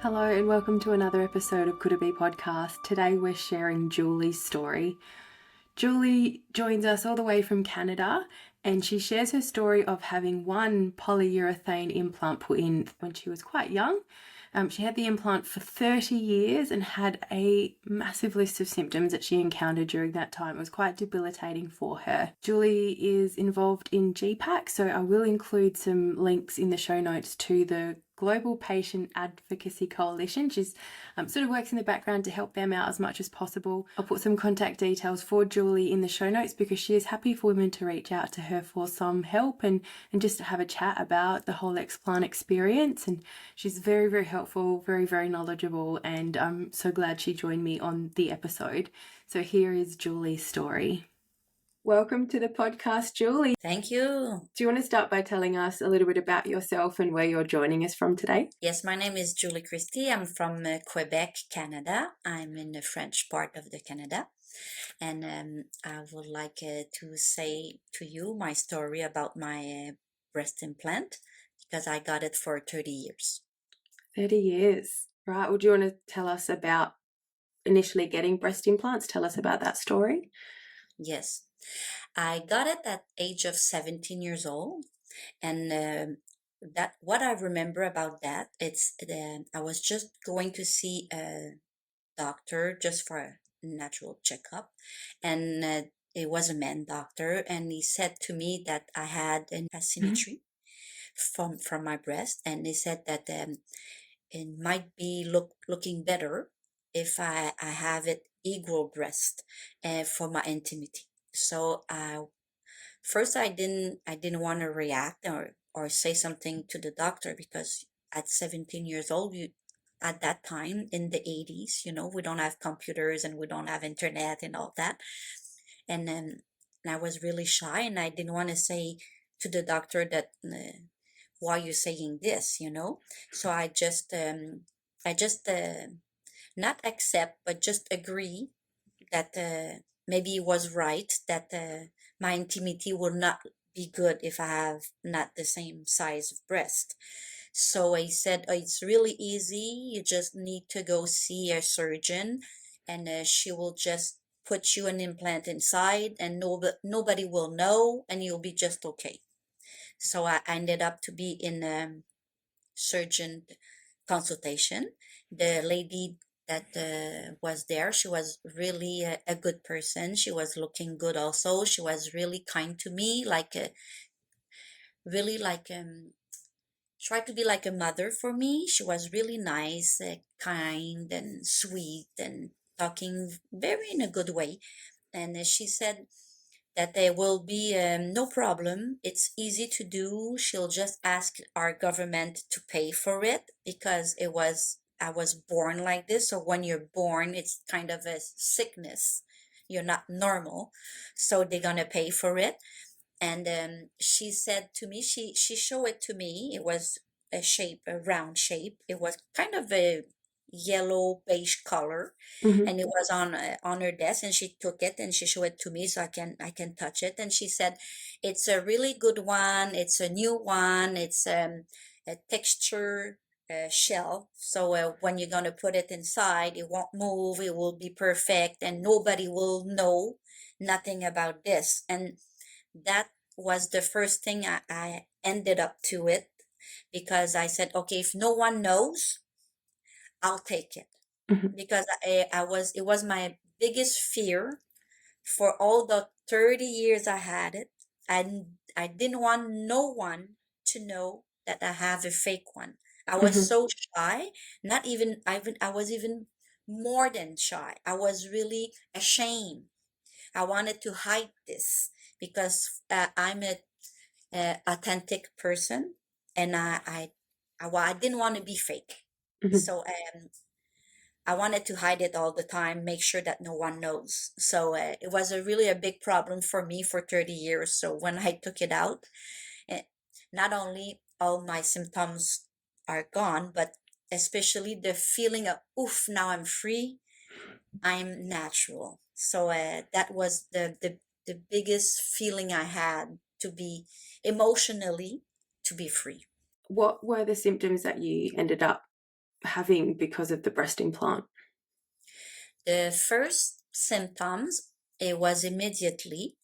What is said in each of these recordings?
Hello and welcome to another episode of Could It Be podcast. Today we're sharing Julie's story. Julie joins us all the way from Canada and she shares her story of having one polyurethane implant put in when she was quite young. She had the implant for 30 years and had a massive list of symptoms that she encountered during that time. It was quite debilitating for her. Julie is involved in GPAC, so I will include some links in the show notes to the Global Patient Advocacy Coalition. She's sort of works in the background to help them out as much as possible. I'll put some contact details for Julie in the show notes because she is happy for women to reach out to her for some help and just to have a chat about the whole explant experience. And she's very, very helpful, very, very knowledgeable, and I'm so glad she joined me on the episode. So here is Julie's story. Welcome to the podcast, Julie. Thank you. Do you want to start by telling us a little bit about yourself and where you're joining us from today? Yes, my name is Julie Christie. I'm from Quebec, Canada. I'm in the French part of the Canada. And I would like to say to you my story about my breast implant because I got it for 30 years. 30 years. Right. Well, do you want to tell us about initially getting breast implants? Tell us about that story. Yes. I got it at age of 17 years old, and that what I remember about that, it's I was just going to see a doctor just for a natural checkup, and it was a man doctor, and he said to me that I had an asymmetry from my breast, and he said that it might be looking better if I have it equal breast for my intimity. So first I didn't want to react or say something to the doctor because at 17 years old, at that time in the 80s, we don't have computers and we don't have internet and all that. And then I was really shy and I didn't want to say to the doctor that why are you saying this, So I just not accept but just agree that maybe it was right that my intimity will not be good if I have not the same size of breast. So I said, oh, it's really easy. You just need to go see a surgeon and she will just put you an implant inside and nobody will know and you'll be just okay. So I ended up to be in a surgeon consultation. The lady that was there, she was really a good person. She was looking good also. She was really kind to me, really tried to be like a mother for me. She was really nice, kind and sweet and talking very in a good way. And she said that there will be no problem. It's easy to do. She'll just ask our government to pay for it because I was born like this. So when you're born, it's kind of a sickness. You're not normal. So they're going to pay for it. And she said to me, she showed it to me. It was a round shape. It was kind of a yellow beige color, and it was on her desk. And she took it and she showed it to me so I can touch it. And she said, "It's a really good one. It's a new one. It's a texture." Shell, so when you're gonna put it inside, it won't move, it will be perfect and nobody will know nothing about this. And that was the first thing I ended up to it because I said, okay, if no one knows, I'll take it. Because it was my biggest fear for all the 30 years I had it. I didn't want no one to know that I have a fake one. I was so shy, not even, I was even more than shy. I was really ashamed. I wanted to hide this because I'm a authentic person, and I didn't want to be fake. So I wanted to hide it all the time, make sure that no one knows. So it was really a big problem for me for 30 years. So when I took it out, eh, not only all my symptoms are gone, but especially the feeling of, oof, now I'm free, I'm natural. So that was the biggest feeling I had, to be emotionally to be free. What were the symptoms that you ended up having because of the breast implant? The first symptoms, it was immediately.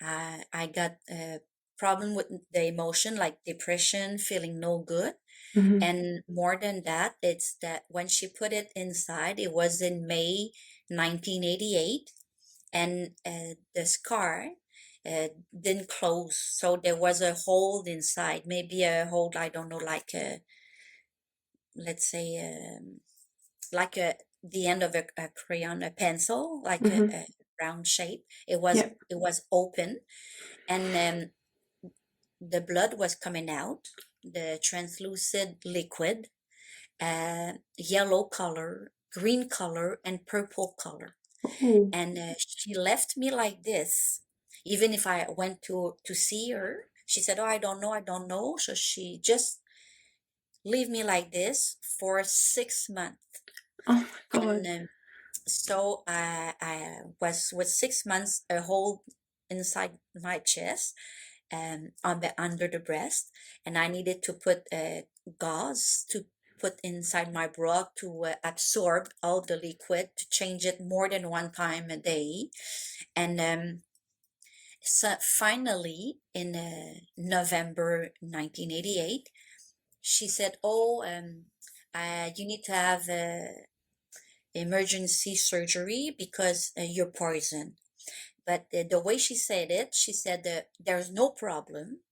I got a problem with the emotion, like depression, feeling no good. Mm-hmm. And more than that, it's that when she put it inside, it was in May 1988, and the scar didn't close. So there was a hole inside, maybe a hole, I don't know, like a, let's say, like the end of a crayon, a pencil, like Mm-hmm. a round shape. It was Yep. it was open, and the blood was coming out, the translucent liquid, yellow color, green color, and purple color. Oh. And she left me like this. Even if I went to see her, she said, "Oh, I don't know, I don't know." So she just leave me like this for 6 months. Oh my God. And so I was with 6 months a hole inside my chest, on the under the breast, and I needed to put gauze to put inside my bra to absorb all the liquid, to change it more than one time a day. And so finally in November 1988, she said, "Oh, you need to have emergency surgery because you're poisoned." But the way she said it, she said that there's no problem.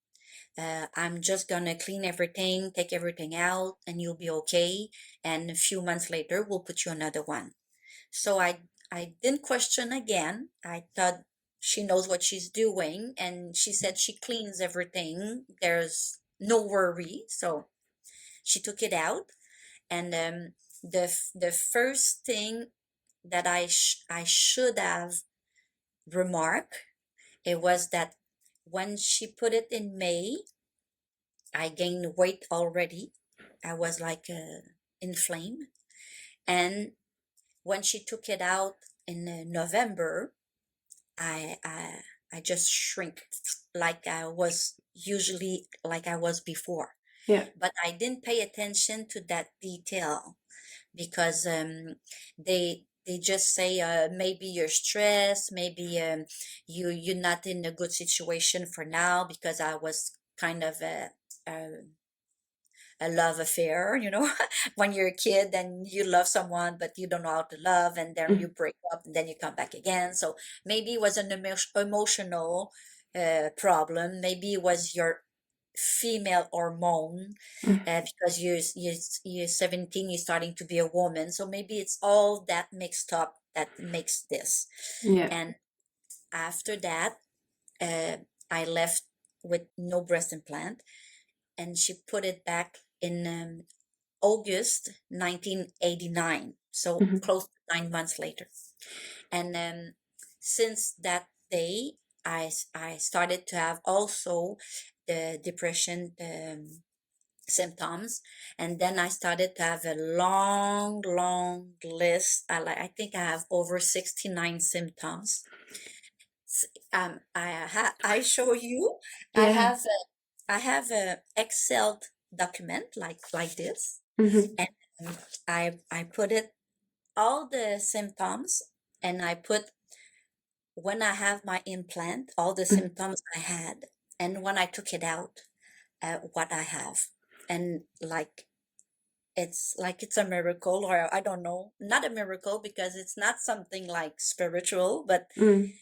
I'm just gonna clean everything, take everything out, and you'll be okay. And a few months later, we'll put you another one. So I didn't question again. I thought she knows what she's doing, and she said she cleans everything. There's no worry. So she took it out, and the first thing that I should have remarked, it was that when she put it in May, I gained weight already. I was like inflamed. And when she took it out in November, I just shrink like I was usually like I was before. Yeah. But I didn't pay attention to that detail because they just say maybe you're stressed, maybe you're not in a good situation for now, because I was kind of a a love affair, when you're a kid and you love someone, but you don't know how to love, and then you Mm-hmm. break up and then you come back again. So maybe it was an emotional problem. Maybe it was your female hormone, because you're 17, you're starting to be a woman. So maybe it's all that mixed up that makes this. Yeah. And after that, uh, I left with no breast implant, and she put it back in August 1989, so Mm-hmm. close to 9 months later. And since that day, I started to have also the depression symptoms, and then I started to have a long, long list. I think I have over 69 symptoms. I show you. I Yeah. have a Excel document like this, Mm-hmm. and I put it all the symptoms, and I put when I have my implant all the symptoms I had, and when I took it out, what I have, and it's a miracle, or I don't know, not a miracle because it's not something like spiritual, but Mm.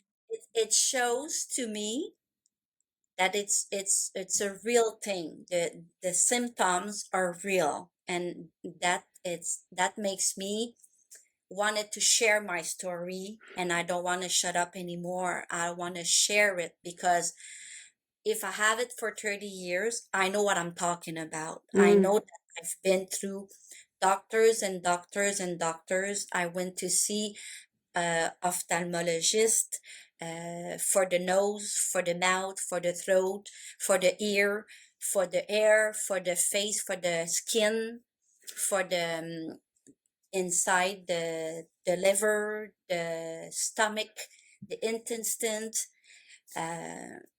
it shows to me that it's a real thing. The symptoms are real, and that makes me wanted to share my story, and I don't want to shut up anymore. I want to share it because if I have it for 30 years, I know what I'm talking about. I Mm. know that I've been through doctors and doctors and doctors. I went to see ophthalmologist for the nose, for the mouth, for the throat, for the ear, for the hair, for the face, for the skin, for the inside the liver, the stomach, the intestine,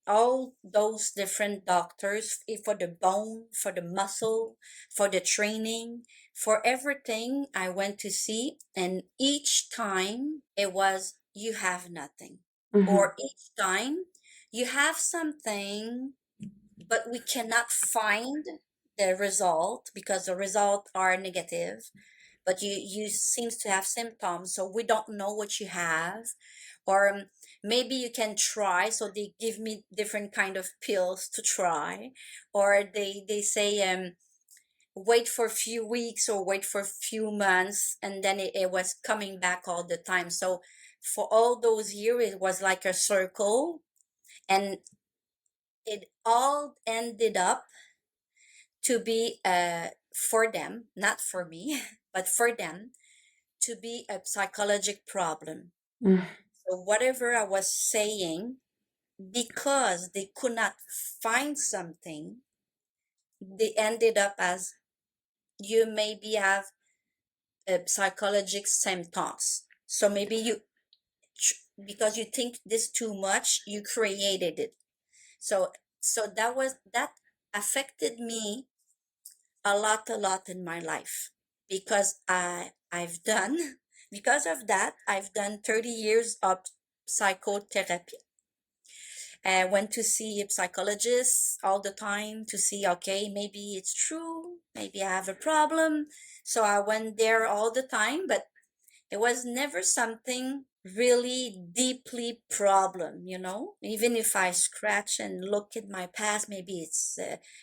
all those different doctors for the bone, for the muscle, for the training, for everything I went to see. And each time it was, you have nothing. Mm-hmm. Or each time you have something, but we cannot find the result because the results are negative, but you seems to have symptoms, so we don't know what you have. Or maybe you can try, so they give me different kind of pills to try. Or they say, wait for a few weeks or wait for a few months, and then it was coming back all the time. So for all those years it was like a circle, and it all ended up to be, for them, not for me, but for them, to be a psychological problem. Mm. So whatever I was saying, because they could not find something, they ended up as, you maybe have psychological symptoms. So maybe because you think this too much, you created it. So that affected me a lot in my life, because I've done because of that I've done 30 years of psychotherapy. I went to see a psychologist all the time to see, okay, maybe it's true, maybe I have a problem. So I went there all the time, but it was never something really deeply problem. Even if I scratch and look at my past, maybe it's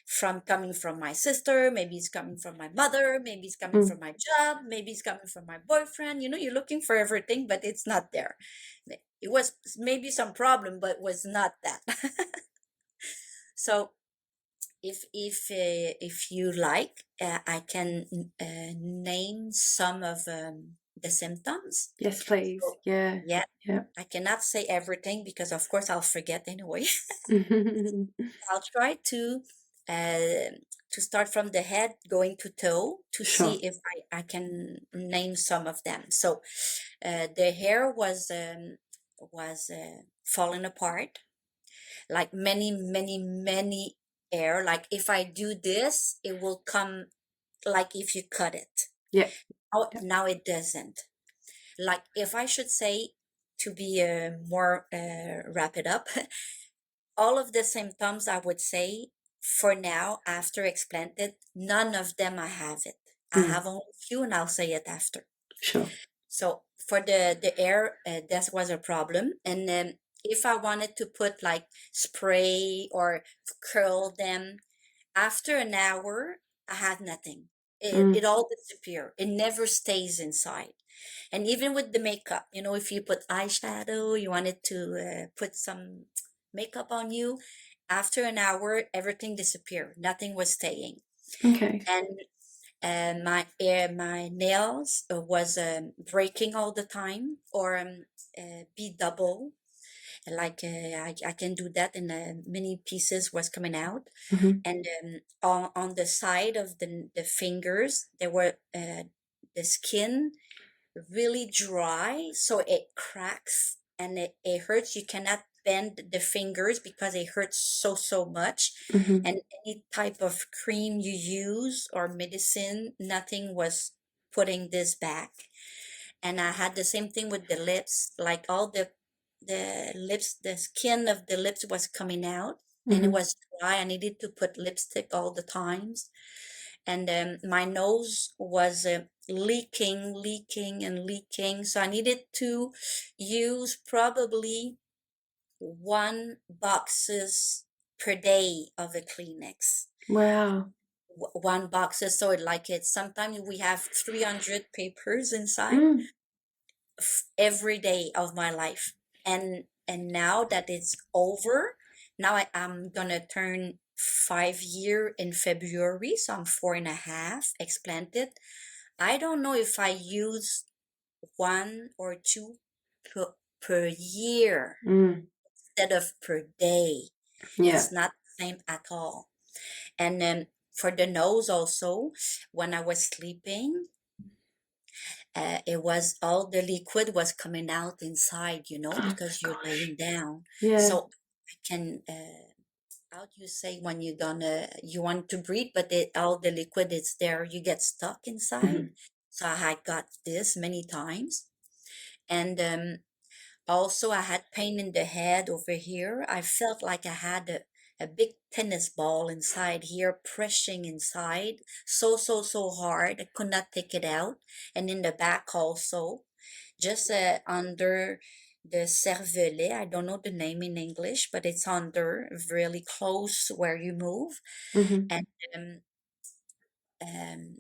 from coming from my sister, maybe it's coming from my mother, maybe it's coming Mm. from my job, maybe it's coming from my boyfriend. You're looking for everything, but it's not there. It was maybe some problem, but was not that. So if you like, I can name some of the symptoms. Yes, please. So, Yeah. yeah, Yeah. I cannot say everything because, of course, I'll forget anyway. Mm-hmm. I'll try to start from the head going to toe to see Sure. if I can name some of them. So, the hair was falling apart, like many, many, many hair. Like if I do this, it will come like if you cut it. Yeah. Yeah. Now it doesn't. Like if I should say, to be more wrap it up, all of the symptoms I would say for now after explanted, none of them I have it. I Mm. have only a few, and I'll say it after. Sure. So for the air, that was a problem. And then if I wanted to put like spray or curl them, after an hour, I had nothing. It Mm. all disappear. It never stays inside. And even with the makeup, if you put eyeshadow, you wanted to put some makeup on you, after an hour, everything disappeared. Nothing was staying. Okay. And my nails was breaking all the time, or be double. Like I can do that, and many pieces was coming out. Mm-hmm. And on the side of the fingers, there were the skin really dry, so it cracks and it hurts. You cannot bend the fingers because it hurts so much. Mm-hmm. And any type of cream you use or medicine, nothing was putting this back. And I had the same thing with the lips, like all the lips, the skin of the lips was coming out, and it Mm-hmm. was dry. I needed to put lipstick all the times. And my nose was leaking and leaking, so I needed to use probably one boxes per day of a Kleenex. Wow. One boxes, so it's sometimes we have 300 papers inside, Mm. every day of my life. And now that it's over, now I'm gonna turn 5 year in February, so I'm 4.5 explanted. I don't know if I use one or two per year Mm. instead of per day. Yeah. It's not the same at all. And then for the nose also, when I was sleeping, it was all the liquid was coming out inside, Oh because my you're gosh. laying down. Yeah. So can how do you say when you want to breathe, but all the liquid is there, you get stuck inside. Mhm. So I had got this many times, and also I had pain in the head over here. I felt like I had a big tennis ball inside here, pressing inside so hard. I could not take it out, and in the back also, just under the cervelet. I don't know the name in English, but it's under really close where you move. Mhm. And um, um,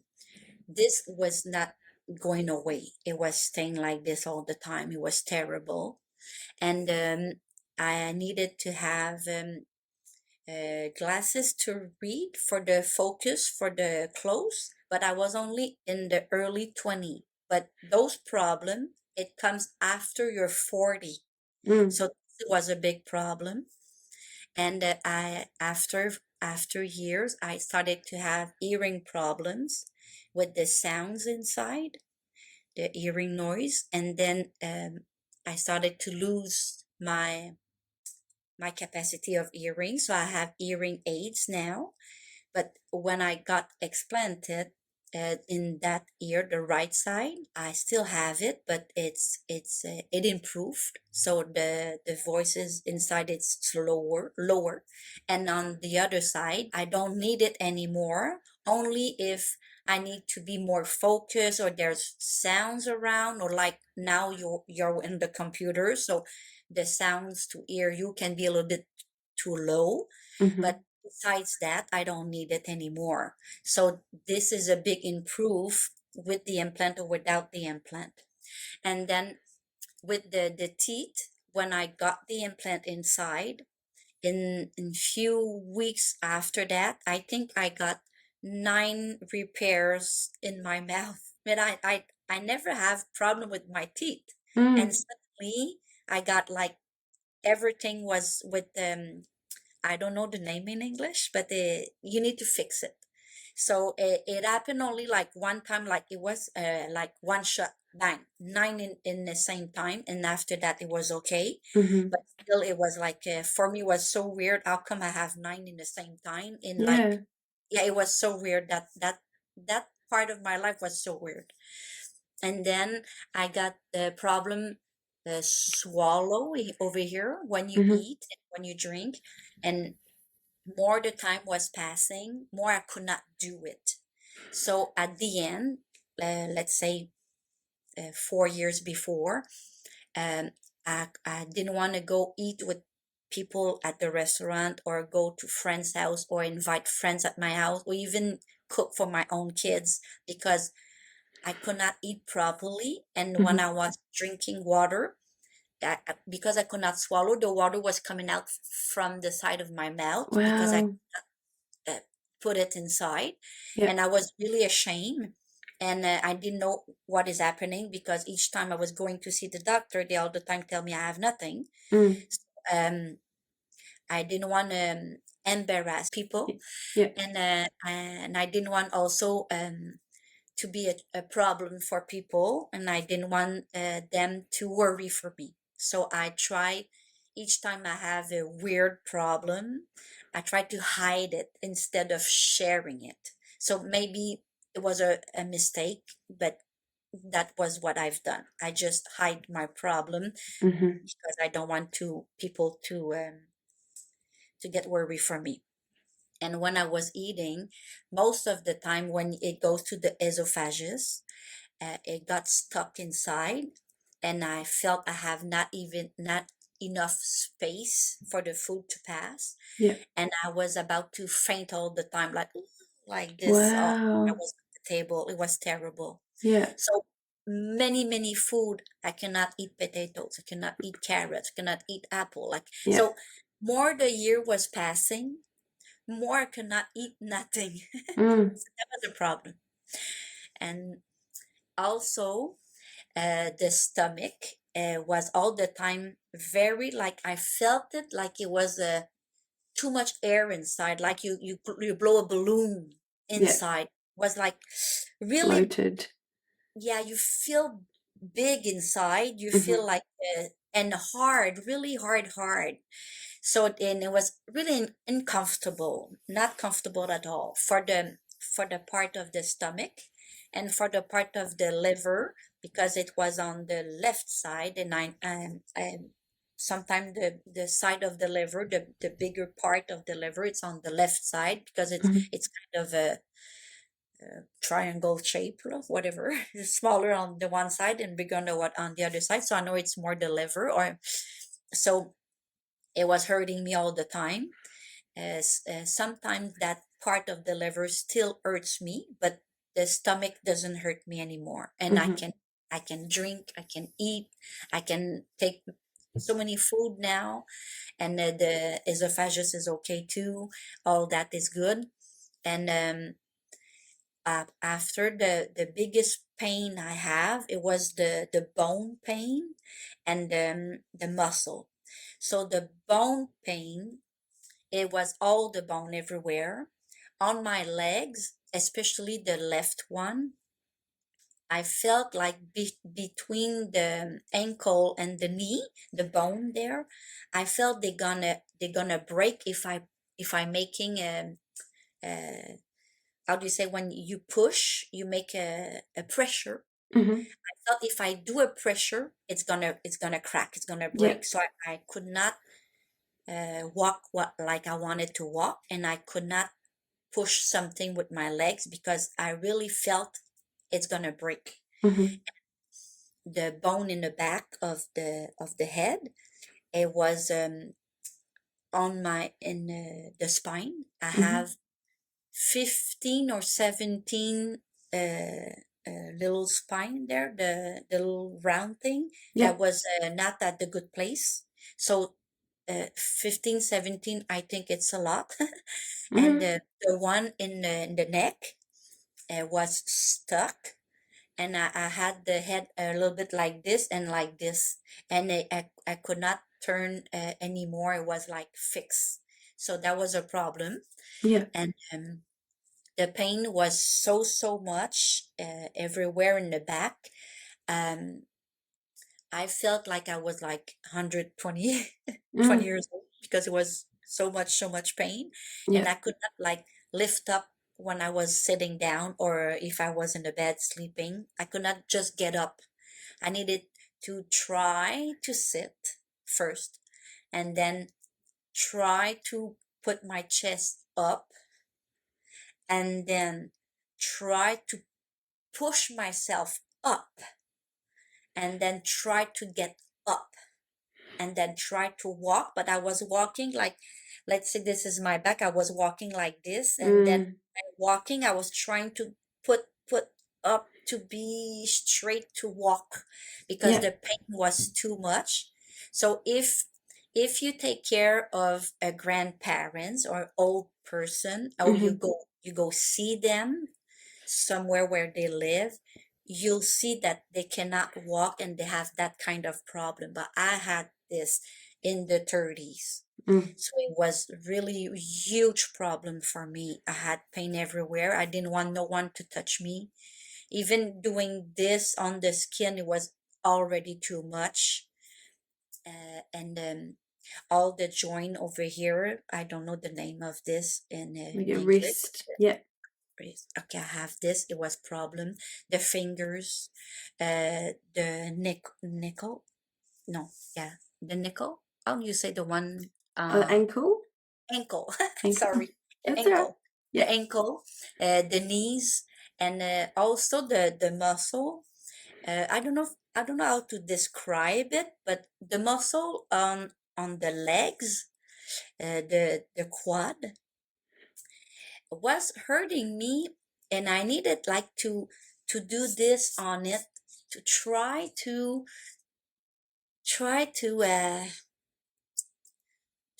this was not going away. It was staying like this all the time. It was terrible. And I needed to have glasses to read for the focus for the close, but I was only in the early 20. But those problems, it comes after you're 40. Mm. So it was a big problem. And I after years, I started to have hearing problems with the sounds inside, the hearing noise, and then I started to lose my capacity of hearing. So I have hearing aids now. But when I got explanted in that ear, the right side, I still have it, but it improved. So the voices inside it's lower, and on the other side, I don't need it anymore. Only if I need to be more focused, or there's sounds around, or like now you're in the computer, so the sounds to hear you can be a little bit too low. But Mhm. besides that, I don't need it anymore. So this is a big improve with the implant or without the implant. And then with the teeth, when I got the implant inside, in few weeks after that, I think I got 9 repairs in my mouth. But I never have problem with my teeth. And Mm. suddenly I got like everything was with I don't know the name in English, but you need to fix it. So it happened only like one time, like it was like one shot, bang, 9 in the same time, and after that it was okay. Mhm. But still, it was like for me it was so weird. How come I have 9 in the same time? In like, Yeah. yeah, it was so weird that part of my life was so weird. And then I got the problem swallow over here when you Mhm. eat and when you drink, and more the time was passing, more I could not do it. So at the end, let's say 4 years before, um, I didn't want to go eat with people at the restaurant, or go to friends' house, or invite friends at my house, or even cook for my own kids, because I could not eat properly. And when Mhm. I was drinking water, because I could not swallow, the water was coming out from the side of my mouth because I Wow. uh, put it inside, Yeah. and I was really ashamed. And I didn't know what is happening, because each time I was going to see the doctor, they all the time tell me I have nothing. Mm. Um, I didn't want to embarrass people, Yeah. and I didn't want also to be a problem for people, and I didn't want them to worry for me. So I tried, each time I have a weird problem, I try to hide it instead of sharing it. So maybe it was a mistake, but that was what I've done. I just hide my problem Mhm. because I don't want to people to get worried for me. And when I was eating, most of the time when it goes to the esophagus, it got stuck inside, and I felt I have not enough space for the food to pass, Yeah. and I was about to faint all the time, like this. Oh, I Wow. was at the table. It was terrible. Yeah. So many food. I cannot eat potatoes. I cannot eat carrots. I cannot eat apple. Like Yeah. so, more the year was passing, more I could not eat nothing. Mm. So that was a problem. And also, the stomach was all the time very, like I felt it like it was too much air inside, like you blow a balloon Yeah. inside. Was like really, Bloated. yeah, you feel big inside. You Mhm. feel like and hard, really hard. So and it was really uncomfortable, not comfortable at all for the part of the stomach and for the part of the liver, because it was on the left side, and sometimes the side of the liver, the bigger part of the liver, it's on the left side because Mhm. it's kind of a triangle shape or whatever. It's smaller on the one side and bigger on the other side. So I know it's more the liver, or so it was hurting me all the time. As sometimes that part of the liver still hurts me, but the stomach doesn't hurt me anymore, and Mhm. I can drink, I can eat, I can take so many food now, and the esophagus is okay too. All that is good, and after the biggest pain I have, it was the bone pain and the muscle. So the bone pain, it was all the bone everywhere on my legs, especially the left one. I felt like between the ankle and the knee, the bone there, I felt they're gonna break if I making a how do you say, when you push, you make a pressure. Mhm. I felt if I do a pressure, it's gonna crack, it's gonna Yeah. break. So I could not walk like I wanted to walk, and I could not push something with my legs because I really felt it's gonna break. Mhm. The bone in the back of the head, it was on my in the spine. I Mhm. have 15 or 17 little spine there, the little round thing Yeah. that was not at the good place. So 15, 17, I think it's a lot. And Mhm. the one in the neck was stuck. And I had the head a little bit like this and like this. And I could not turn anymore. It was like fixed. So that was a problem. Yeah. And the pain was so much everywhere in the back. um I felt like I was like 120 20 Mm. years old because it was so much pain, and Yeah. I could not like lift up when I was sitting down, or if I was in the bed sleeping, I could not just get up. I needed to try to sit first, and then try to put my chest up, and then try to push myself up, and then try to get up, and then try to walk. But I was walking like, let's say this is my back, I was walking like this, and then Mm. walking, I was trying to put up to be straight to walk because Yeah. the pain was too much. So if you take care of a grandparents or old person, or Mhm. you go see them somewhere where they live, you'll see that they cannot walk and they have that kind of problem. But I had this in the 30s. Mm. So it was really a huge problem for me. I had pain everywhere. I didn't want no one to touch me. Even doing this on the skin, it was already too much. And all the joint over here, I don't know the name of this in Like a English. wrist. Yeah. Okay, I have this. It was problem. The fingers, the nickel. No, yeah, the nickel. How do you say the one? Ankle. Ankle. Ankle. Sorry, the It's alright. ankle. The Yeah. ankle, the knees, and also the muscle. I don't know how to describe it, but the muscle on the legs, the quad, was hurting me, and I needed like to do this on it, to try to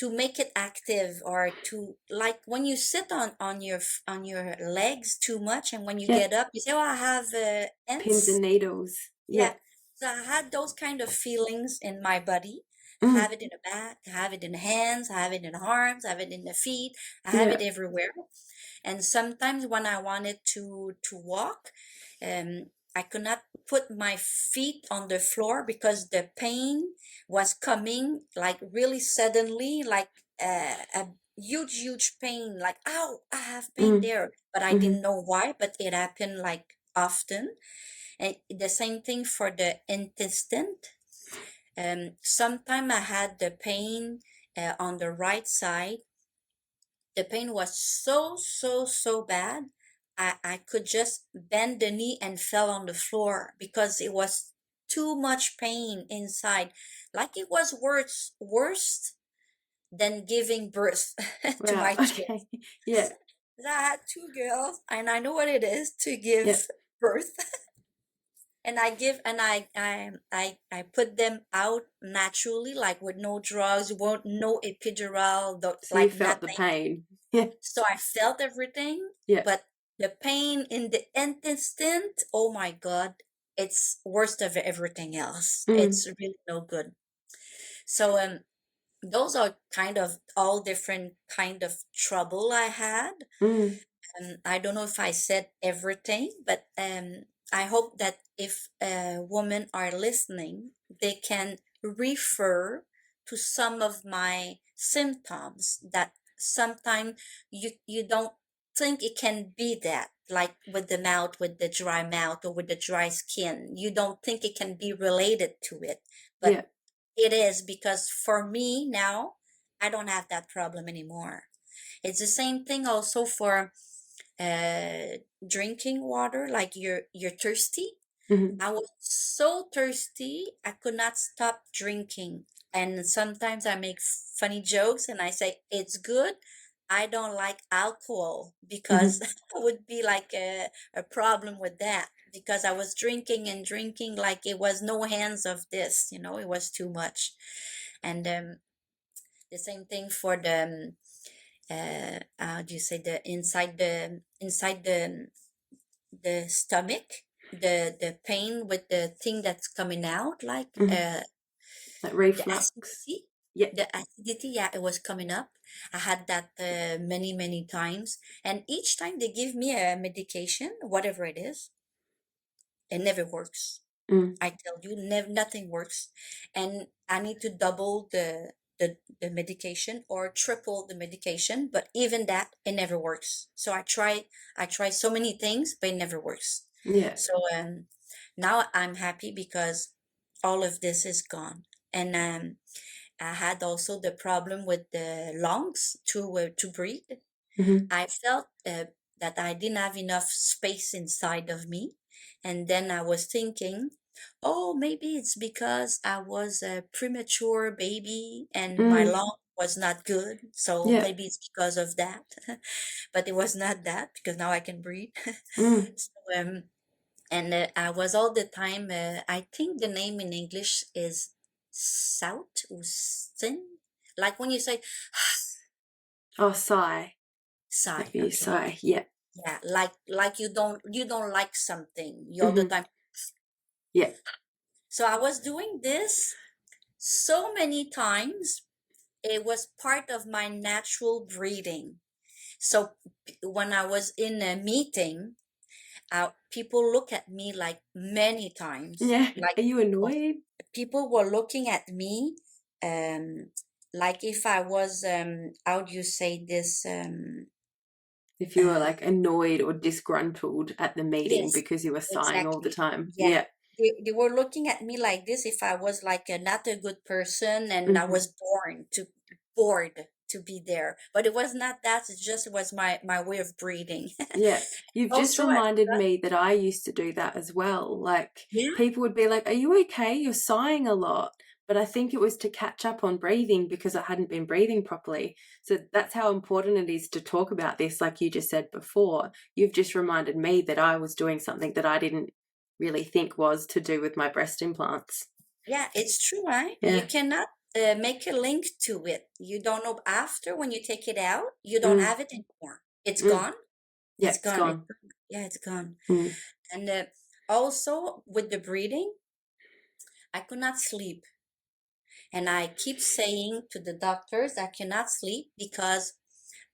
make it active, or to, like, when you sit on your legs too much, and when you Yeah. get up you say, oh, I have Pins and ants. needles. Yeah. Yeah. So I had those kind of feelings in my body. I Mm. have it in the back, I have it in the hands, I have it in the arms, I have it in the feet, I have Yeah. it everywhere. And sometimes when I wanted to walk, um I could not put my feet on the floor because the pain was coming like really suddenly, like a huge pain, like, ow, I have pain Mm. there. But I Mm-hmm. didn't know why, but it happened like often. And the same thing for the intestine. Sometime I had the pain on the right side. The pain was so bad. I could just bend the knee and fell on the floor because it was too much pain inside. Like it was worse than giving birth to Wow. my Okay. kids. Yeah. I had two girls and I know what it is to Yeah. give birth. And I give and I put them out naturally, like with no drugs, no epidural, So you like felt the nothing. pain. Yeah. So I felt everything, Yeah. but the pain in the intestine, oh my God, it's worst of everything else. Mm. It's really no good. So those are kind of all different kind of trouble I had. Mm. I don't know if I said everything, but I hope that if women are listening, they can refer to some of my symptoms that sometimes you don't think it can be that, like with the mouth, with the dry mouth, or with the dry skin. You don't think it can be related to it, Yeah. but it is because for me now, I don't have that problem anymore. It's the same thing also for uh drinking water, like you're thirsty. Mm-hmm. I was so thirsty I could not stop drinking, and sometimes I make funny jokes and I say it's good I don't like alcohol because Mm-hmm. I would be like a problem with that because I was drinking and drinking like it was no hands of this, it was too much. And the same thing for the how do you say, the inside the stomach, the pain with the thing that's coming out, like Mm-hmm. Like the reflux. acidity. Yeah. The acidity, yeah, it was coming up. I had that many times, and each time they give me a medication, whatever it is, it never works. Mm. I tell you, nothing works, and I need to double the medication or triple the medication. But even that, it never works. So I try so many things, but it never works. Yeah. So now I'm happy because all of this is gone, and I had also the problem with the lungs to breathe. Mm-hmm. I felt that I didn't have enough space inside of me. And then I was thinking, oh, maybe it's because I was a premature baby and my Mm. lung was not good. So Yeah. maybe it's because of that. But it was not that because now I can breathe. Mm. So, and I was all the time, I think the name in English is South or Sin. Like when you say Oh, sigh. sigh, Like you okay. sigh. Yeah. Yeah, like you don't like something. You all the Mm-hmm. time. Yeah. So I was doing this so many times. It was part of my natural breathing. So when I was in a meeting, people look at me like many times. Yeah. Like Are you annoyed? people were looking at me, um, like if I was how do you say this? If you were Uh, like annoyed or disgruntled at the meeting yes, because you were sighing all the exactly. time. Yeah. Yeah. They were looking at me like this if I was like not a good person and I Mm-hmm. was bored to be there. But it was not that, it just was my way of breathing. Yeah, you've just Also, I reminded forgot, me that I used to do that as well. Like, yeah, people would be like, "Are you okay? You're sighing a lot." But I think it was to catch up on breathing because I hadn't been breathing properly. So that's how important it is to talk about this, like you just said before. You've just reminded me that I was doing something that I didn't really think was to do with my breast implants. yeah, it's true, right? You Yeah. cannot make a link to it. You don't know after when you take it out, you don't Mm, have it anymore. It's mm. gone. Yeah, it's gone. Yeah, it's gone. Mm, And also with the breathing, I could not sleep. And I keep saying to the doctors I cannot sleep because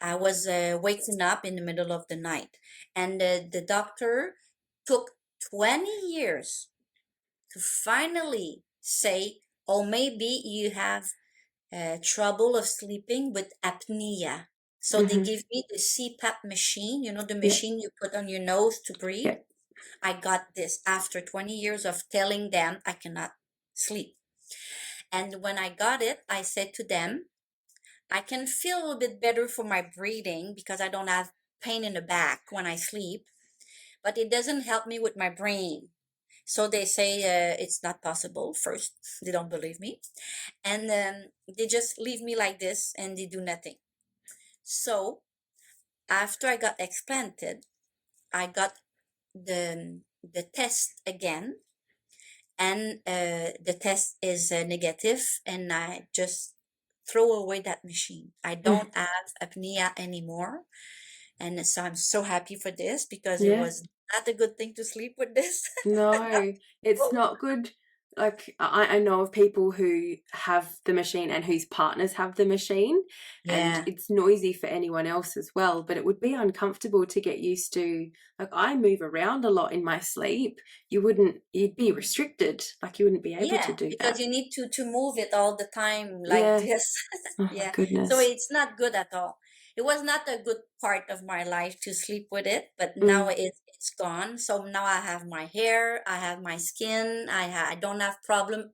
I was waking up in the middle of the night. And the doctor took 20 years to finally say, oh, maybe you have trouble of sleeping with apnea. So they Mm-hmm. give me the CPAP machine, the Yeah. machine you put on your nose to breathe. Yeah. I got this after 20 years of telling them I cannot sleep. And when I got it, I said to them, I can feel a little bit better for my breathing because I don't have pain in the back when I sleep, but it doesn't help me with my brain. So they say it's not possible. First, they don't believe me. And they just leave me like this and they do nothing. So after I got explanted, I got the test again, and the test is negative, and I just throw away that machine. I Mm. don't have apnea anymore, and so I'm so happy for this because it Yeah. was not a good thing to sleep with this. No, it's not good. Like I know of people who have the machine and whose partners have the machine, and Yeah, it's noisy for anyone else as well. But it would be uncomfortable to get used to. Like I move around a lot in my sleep. You'd be restricted. Like you wouldn't be able to yeah, do because that. you need to move it all the time like Yeah. this. Oh my Yeah, so goodness. it's not good at all. It was not a good part of my life to sleep with it, but now Mm, it's gone. So now I have my hair, I have my skin, I don't have problem,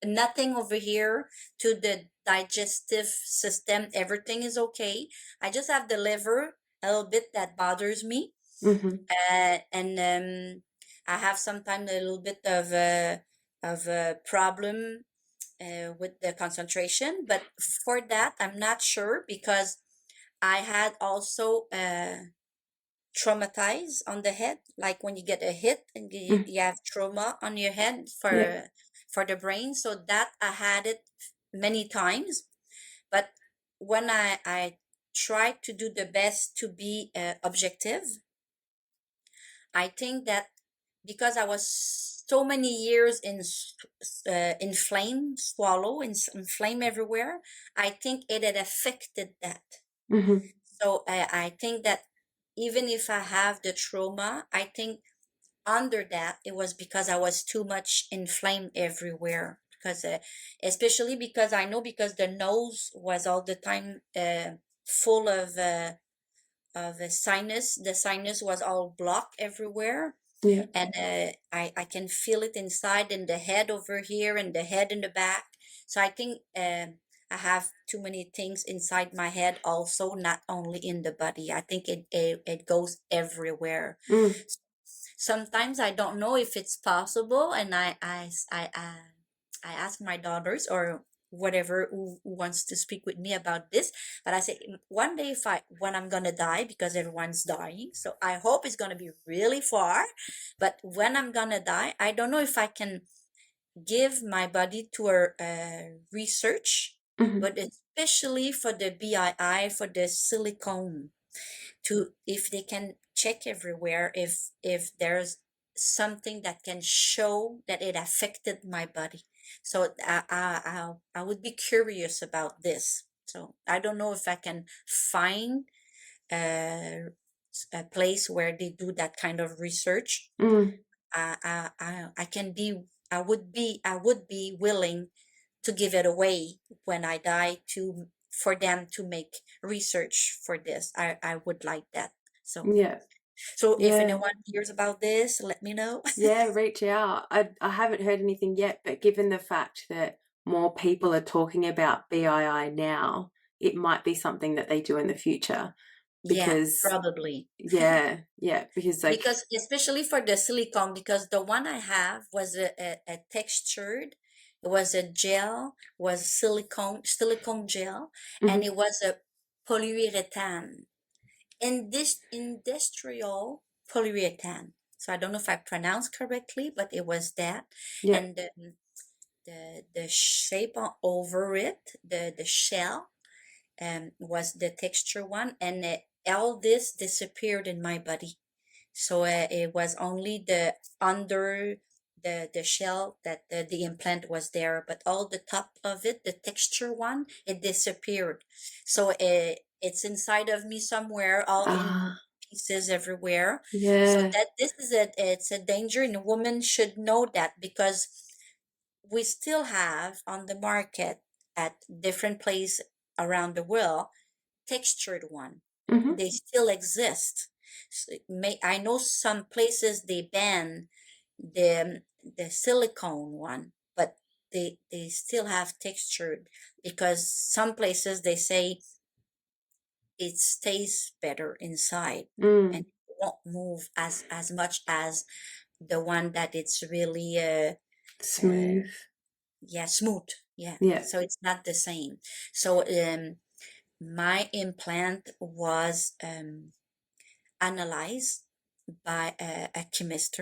nothing over here to the digestive system. Everything is okay. I just have the liver a little bit that bothers me, mm-hmm. and I have sometimes a little bit of a problem with the concentration. But for that, I'm not sure because I had also traumatized on the head, like when you get a hit and Mm, you have trauma on your head yeah. for the brain. So that I had it many times, but when I tried to do the best to be objective, I think that because I was so many years in flame swallow in flame everywhere, I think it had affected that. Mm-hmm. So I think that even if I have the trauma, I think under that it was because I was too much inflamed everywhere. Because especially because I know because the nose was all the time full of a sinus. The sinus was all blocked everywhere, Yeah. and I can feel it inside in the head over here and the head in the back. So I think I have too many things inside my head also, not only in the body. I think it goes everywhere. Mm, Sometimes I don't know if it's possible, and I ask my daughters or whatever who wants to speak with me about this. But I say one day if I when I'm gonna die, because everyone's dying, so I hope it's gonna be really far. But when I'm gonna die, I don't know if I can give my body to a research, mm-hmm. but especially for the BII, for the silicone, to if they can check everywhere if there's something that can show that it affected my body. So I would be curious about this. So I don't know if I can find a, a place where they do that kind of research. Mm, I can be I would be willing to give it away when I die to for them to make research for this. I would like that. So yeah. so if Yeah. anyone hears about this, let me know. Yeah, reach out. I haven't heard anything yet, but given the fact that more people are talking about BII now, it might be something that they do in the future. Yeah, Because probably. yeah, because like Because especially for the silicone, because the one I have was a textured, it was a gel, was silicone gel, and mhm, it was a polyurethane. In this industrial polyurethane. So I don't know if I pronounced correctly, but it was that. yeah, And the shape over it, the shell, was the texture one, and all this disappeared in my body. So it was only the under the shell that the implant was there, but all the top of it, the texture one, it disappeared. So it's inside of me somewhere, all in ah, pieces everywhere. So Yeah. that this is a it's a danger, and a woman should know that, because we still have on the market at different places around the world textured one. Mm-hmm. They still exist. I know some places they ban the silicone one, but they still have textured, because some places they say it stays better inside and Mm. it won't move as much as the one that it's really uh Smooth. yeah, smooth. Yeah, Yeah. so it's not the same. So my implant was analyzed by a chemist,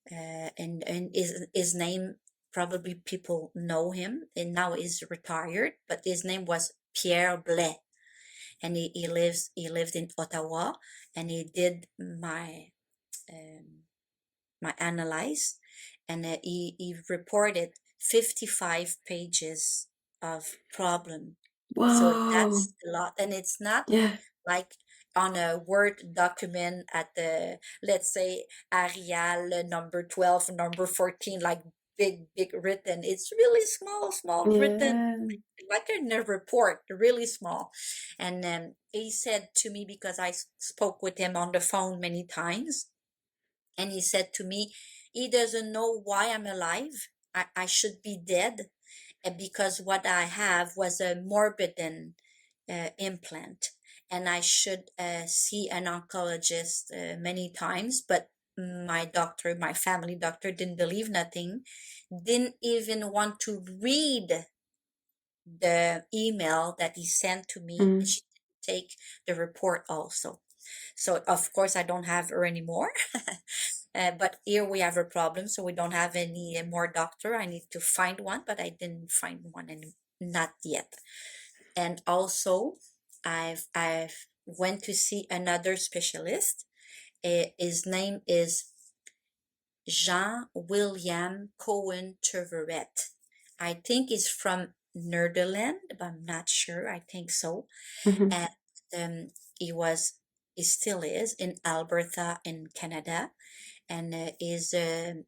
and his name, probably people know him, and now is retired, but his name was Pierre Blais, and he lived in Ottawa, and he did um, my analyze, and he reported 55 pages of problem. So Whoa. that's a lot, and it's not Yeah. like on a Word document at the, let's say, Arial number 12, number 14, like big written. It's really small written, Yeah. like in a report, really small. And he said to me, because I spoke with him on the phone many times, and he said to me, he doesn't know why I'm alive. I should be dead, because what I have was a morbid implant, and I should see an oncologist many times, but my doctor, my family doctor, didn't believe nothing, didn't even want to read the email that he sent to me, and Mm. she didn't take the report also. So of course I don't have her anymore. But here we have a problem, so we don't have any more doctor. I need to find one, but I didn't find one, and not yet. And also, I've went to see another specialist. His name is Jean William Cohen Terveret. I think he's from Netherlands, but I'm not sure. I think so. Mm-hmm. And he was, he still is in Alberta in Canada, and is the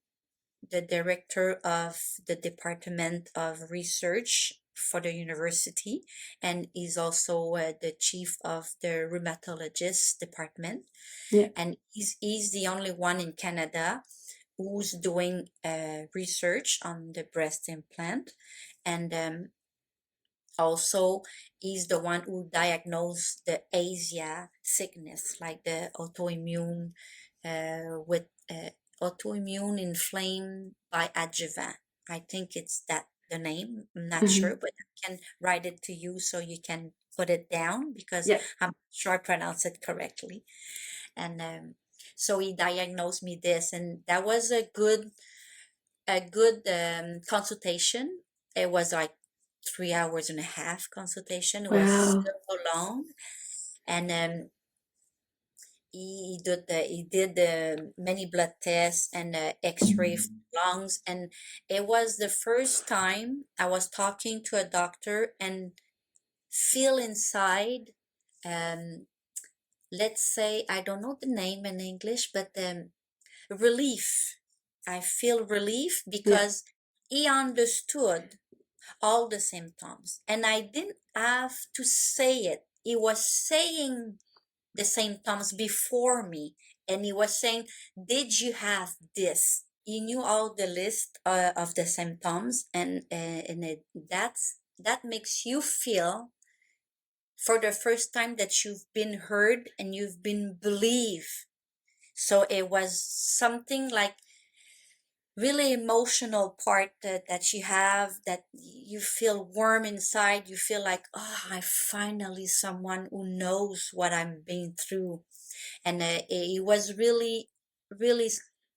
director of the Department of Research for the university, and is also the chief of the rheumatologist department. Yeah. And he's the only one in Canada who's doing research on the breast implant, and also he's the one who diagnosed the Asia sickness, like the autoimmune with autoimmune inflamed by adjuvant. I think it's that the name. I'm not Mm-hmm. sure, but I can write it to you so you can put it down, because Yeah. I'm sure I pronounce it correctly. And so he diagnosed me this, and that was a good consultation. It was like 3 hours and a half consultation. It was Wow. so long, and he did many blood tests and X-ray for lungs, and it was the first time I was talking to a doctor and feel inside. Um, let's say, I don't know the name in English, but relief. I feel relief, Yeah. because he understood all the symptoms, and I didn't have to say it. He was saying the symptoms before me, and he was saying, did you have this? He knew all the list of the symptoms, that makes you feel for the first time that you've been heard and you've been believed. So it was something like really emotional part that you have, that you feel warm inside. You feel like, oh, I finally someone who knows what I'm being through. And he was really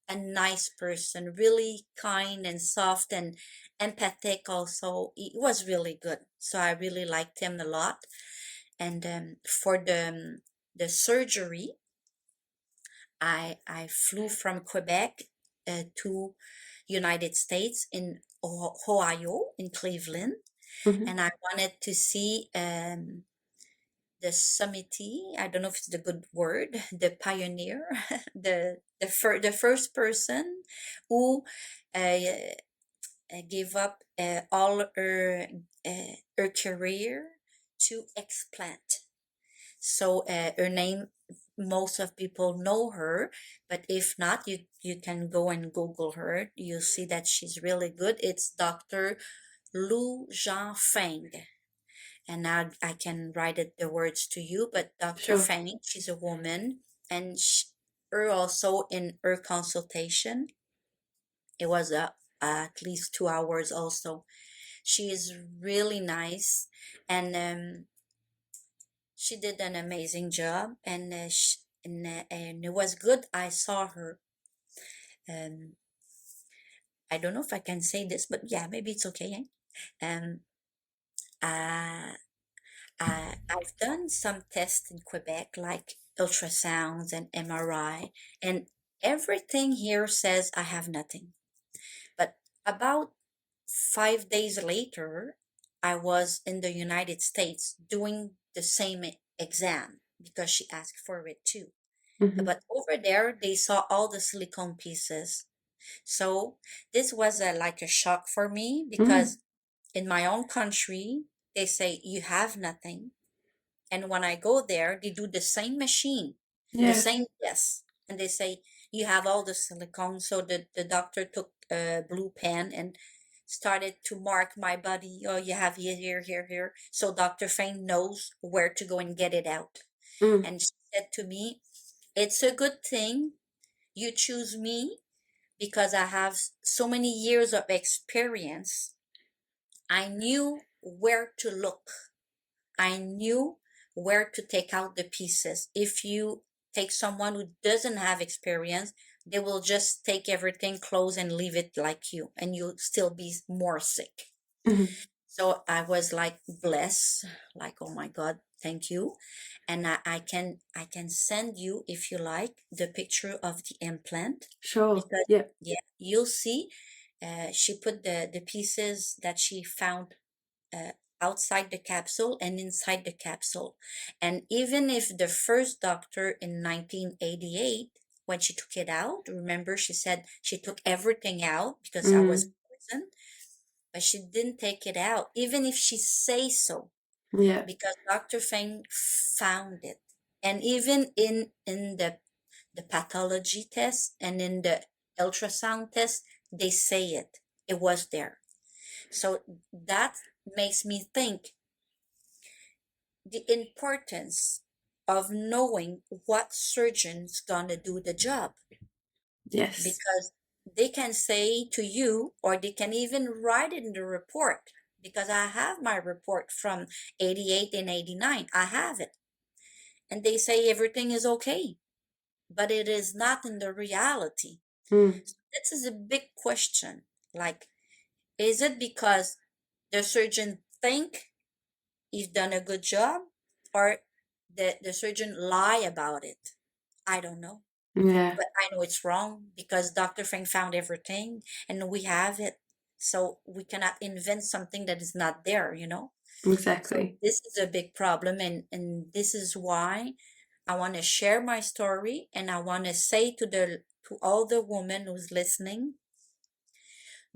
a nice person, really kind and soft and empathic also. He was really good, so I really liked him a lot. And for the surgery, I flew from Quebec to United States in Ohio, in Cleveland, Mm-hmm. and I wanted to see summity. I don't know if it's the good word, the pioneer, the first person who uh, gave up all her career to explant. So her name, most of people know her, but if not, you can go and Google her. You see that she's really good. It's Dr. Lu Jean Feng, and now I can write it the words to you. But Dr. Sure. Feng, she's a woman, and her also in her consultation, it was at least 2 hours. Also, she is really nice, and she did an amazing job, and and it was good. I saw her. Um, I don't know if I can say this, but yeah, maybe it's okay. Eh? Uh, I've done some tests in Quebec, like ultrasounds and MRI, and everything here says I have nothing. But about 5 days later, I was in the United States doing the same exam because she asked for it too. Mm-hmm. But over there, they saw all the silicone pieces. So this was like a shock for me Mm. because in my own country, they say you have nothing. And when I go there, they do the same machine, the Yeah. same test, and they say you have all the silicone. So the doctor took a blue pen and started to mark my body. Oh, you have here, here, here, here. So Dr. Fain knows where to go and get it out. Mm. And she said to me, it's a good thing you choose me because I have so many years of experience. I knew where to look. I knew where to take out the pieces. If you take someone who doesn't have experience, they will just take everything, close, and leave it like you, and you'll still be more sick. Mm. So I was like blessed, like oh my God, thank you. And I can send you if you like the picture of the implant Sure. because Yeah. yeah, you'll see. She put the pieces that she found uh, outside the capsule and inside the capsule. And even if the first doctor in 1988, when she took it out, remember she said she took everything out because I was Mm. poisoned, but she didn't take it out, even if she say so, Yeah. because Dr. Feng found it. And even in the pathology test and in the ultrasound test, they say it. It was there. So that makes me think the importance of knowing what surgeon's gonna do the job Yes. because they can say to you or they can even write it in the report because I have my report from 88 and 89. I have it. And they say everything is okay, but it is not in the reality. Mm. So this is a big question. Like, is it because the surgeon think he's done a good job or the surgeon lie about it? I don't know. Yeah. But I know it's wrong because Dr. Frank found everything and we have it. So we cannot invent something that is not there. So Exactly. this is a big problem and this is why I want to share my story and I want to say to all the women who's listening,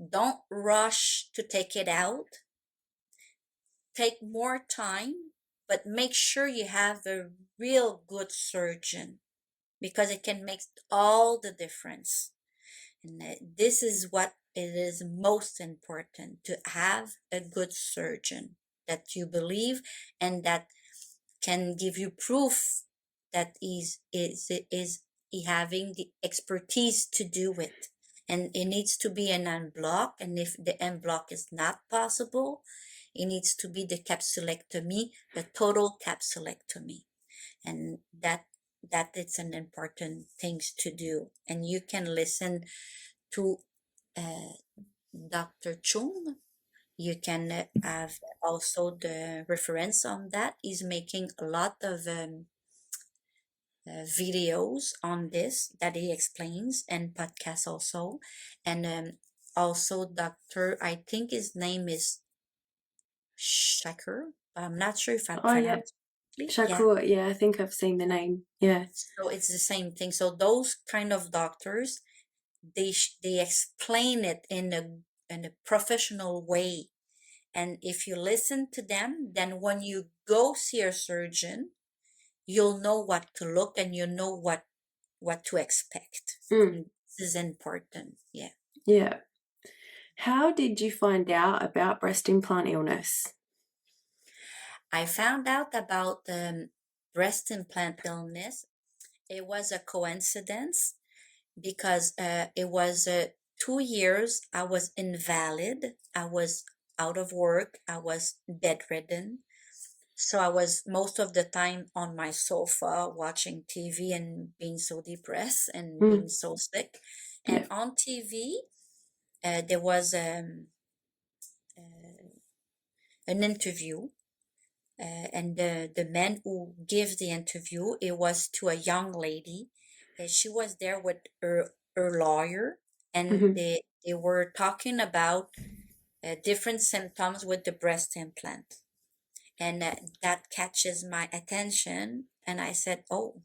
don't rush to take it out. Take more time, but make sure you have a real good surgeon because it can make all the difference. And this is what it is most important to have a good surgeon that you believe and that can give you proof that is he having the expertise to do it. And it needs to be an en-bloc, and if the en-bloc is not possible, it needs to be the capsulectomy, the total capsulectomy, and that it's an important things to do. And you can listen to uh, Dr. Chung. You can have also the reference on that. He's making a lot of videos on this that he explains and podcasts also. And also Dr. I think his name is Shaker. I'm not sure if I Oh yeah. pronounce. correctly? Yeah. Shakur, yeah, I think I've seen the name. Yeah. So it's the same thing. So those kind of doctors, they explain it in a professional way. And if you listen to them, then when you go see a surgeon, you'll know what to look and you know what to expect. Mm, And this is important. Yeah. yeah. How did you find out about breast implant illness? I found out about the breast implant illness. It was a coincidence because it was 2 years I was invalid. I was out of work. I was bedridden. So I was most of the time on my sofa watching TV and being so depressed and being Mm, so sick. And yeah. on TV, there was an interview, and the man who gave the interview, it was to a young lady. She was there with her lawyer, and Mm-hmm. they were talking about different symptoms with the breast implant. And that catches my attention. And I said, oh,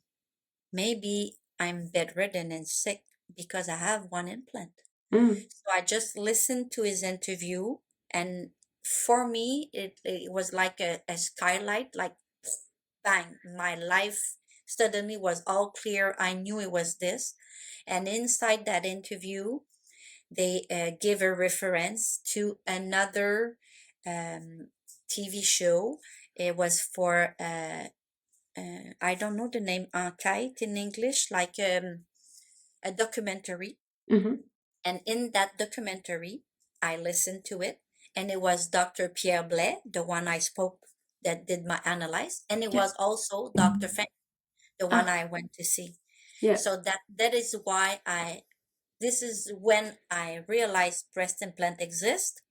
maybe I'm bedridden and sick because I have one implant. Mm, So I just listened to his interview, and for me, it was like a skylight, like bang, my life suddenly was all clear. I knew it was this. And inside that interview, they give a reference to another um, TV show. It was for I don't know the name, enquête in English, like a documentary. mm-hmm. And in that documentary, I listened to it, and it was Dr. Pierre Blais, the one I spoke that did my analyze, and it Yeah. was also Dr. Feng, the one Ah, I went to see. yeah. So that is why this is when I realized breast implant exists,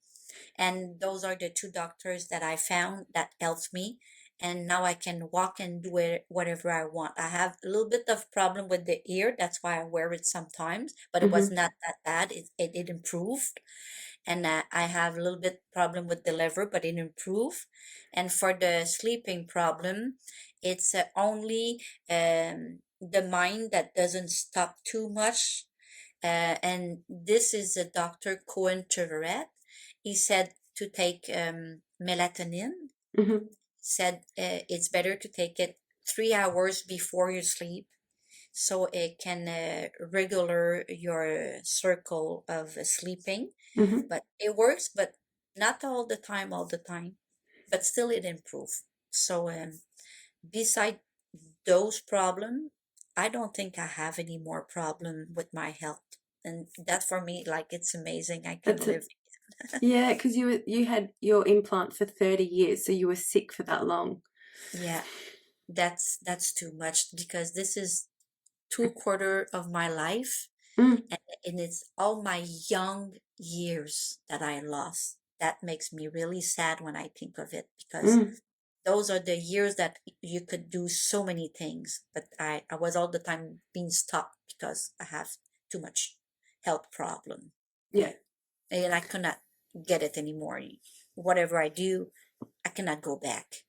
and those are the two doctors that I found that helped me. And now I can walk and do it whatever I want. I have a little bit of problem with the ear. That's why I wear it sometimes, but it was Mm-hmm. not that bad. It improved. And I have a little bit problem with the liver, but it improved. And for the sleeping problem, it's only the mind that doesn't stop too much. And this is a Dr. Cohen Cheveret. He said to take melatonin. Mm-hmm. Said it's better to take it 3 hours before you sleep, so it can regular your circle of sleeping. Mm-hmm. But it works, but not all the time. But still, it improves. So beside those problems, I don't think I have any more problem with my health. And that for me, like it's amazing. I can That's live. it. Yeah, because you had your implant for 30 years, so you were sick for that long. Yeah, that's too much because this is 2/4 of my life, Mm, and it's all my young years that I lost. That makes me really sad when I think of it because mm, those are the years that you could do so many things, but I was all the time being stopped because I have too much health problem. yeah, Yeah. And I could not get it anymore. Whatever I do, I cannot go back.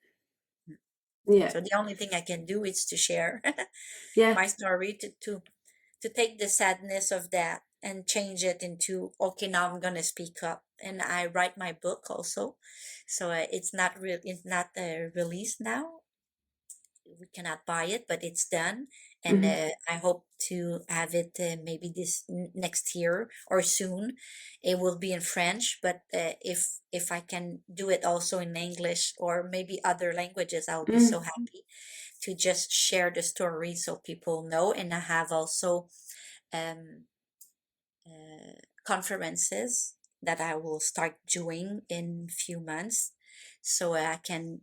yeah, So the only thing I can do is to share yeah. my story to take the sadness of that and change it into, okay, now I'm gonna speak up. And I write my book also, so it's not real, it's not released now. We cannot buy it, but it's done. And Mm-hmm. I hope to have it maybe this next year or soon. It will be in French, but if I can do it also in English or maybe other languages, I'll be so Mm, happy to just share the story so people know. And I have also um, conferences that I will start doing in few months, so I can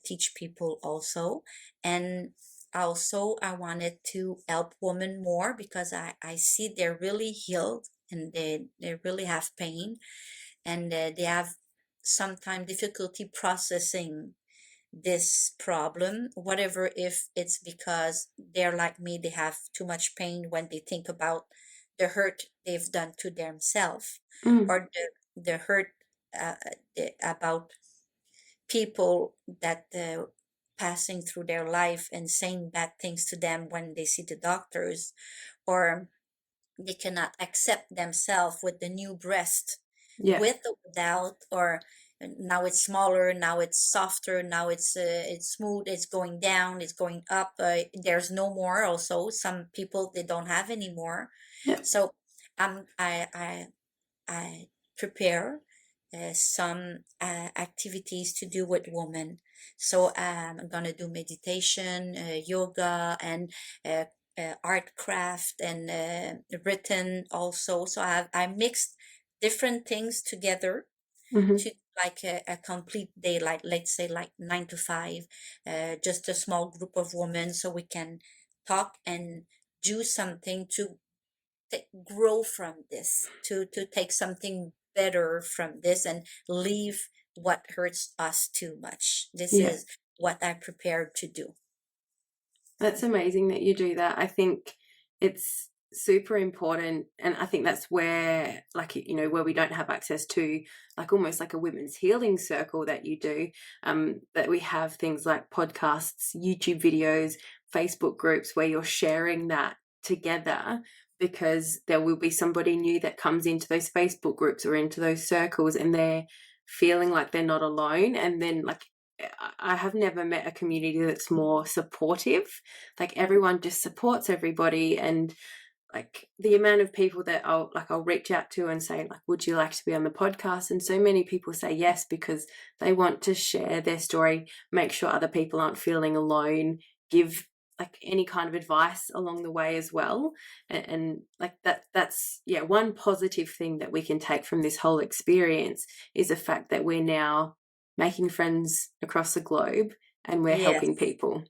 teach people also. And also I wanted to help women more because I see they're really healed and they really have pain, and they have sometimes difficulty processing this problem, whatever, if it's because they're like me, they have too much pain when they think about the hurt they've done to themselves, mm, or the hurt about people that passing through their life and saying bad things to them when they see the doctors, or they cannot accept themselves with the new breast, Yeah. with or without, or now it's smaller, now it's softer, now it's smooth, it's going down, it's going up, there's no more. Also, some people, they don't have any more. Yeah. So I prepare some activities to do with women. So I'm gonna do meditation, yoga, and uh, art craft, and written also. So I mixed different things together Hmm. to like a complete day, like let's say like 9 to 5, just a small group of women, so we can talk and do something to grow from this, to take something better from this and leave what hurts us too much. This Yeah. is what I prepared to do. That's amazing that you do that. I think it's super important. And I think that's where, like, where we don't have access to, like, almost like a women's healing circle that you do, that we have things like podcasts, YouTube videos, Facebook groups where you're sharing that together, because there will be somebody new that comes into those Facebook groups or into those circles, and they're feeling like they're not alone. And then, like, I have never met a community that's more supportive. Like, everyone just supports everybody, and like the amount of people that I'll reach out to and say, like, would you like to be on the podcast? And so many people say yes, because they want to share their story, make sure other people aren't feeling alone, give like any kind of advice along the way as well. And like that's yeah, one positive thing that we can take from this whole experience is the fact that we're now making friends across the globe, and we're helping Yes, people.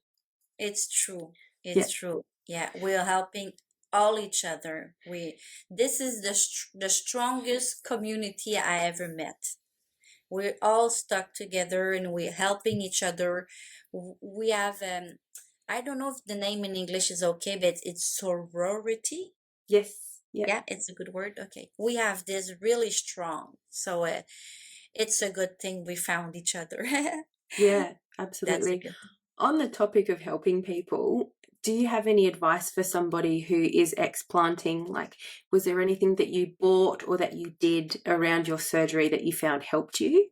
it's true. Yeah. It's true. Yeah, we're helping all each other. We This is the strongest community I ever met. We're all stuck together and we're helping each other. We have I don't know if the name in English is okay, but it's sorority. Yes. Yeah. Yeah, it's a good word. Okay. We have this really strong. So it's a good thing we found each other. Yeah, That's a absolutely. good thing. On the topic of helping people, do you have any advice for somebody who is explanting? Like, was there anything that you bought or that you did around your surgery that you found helped you?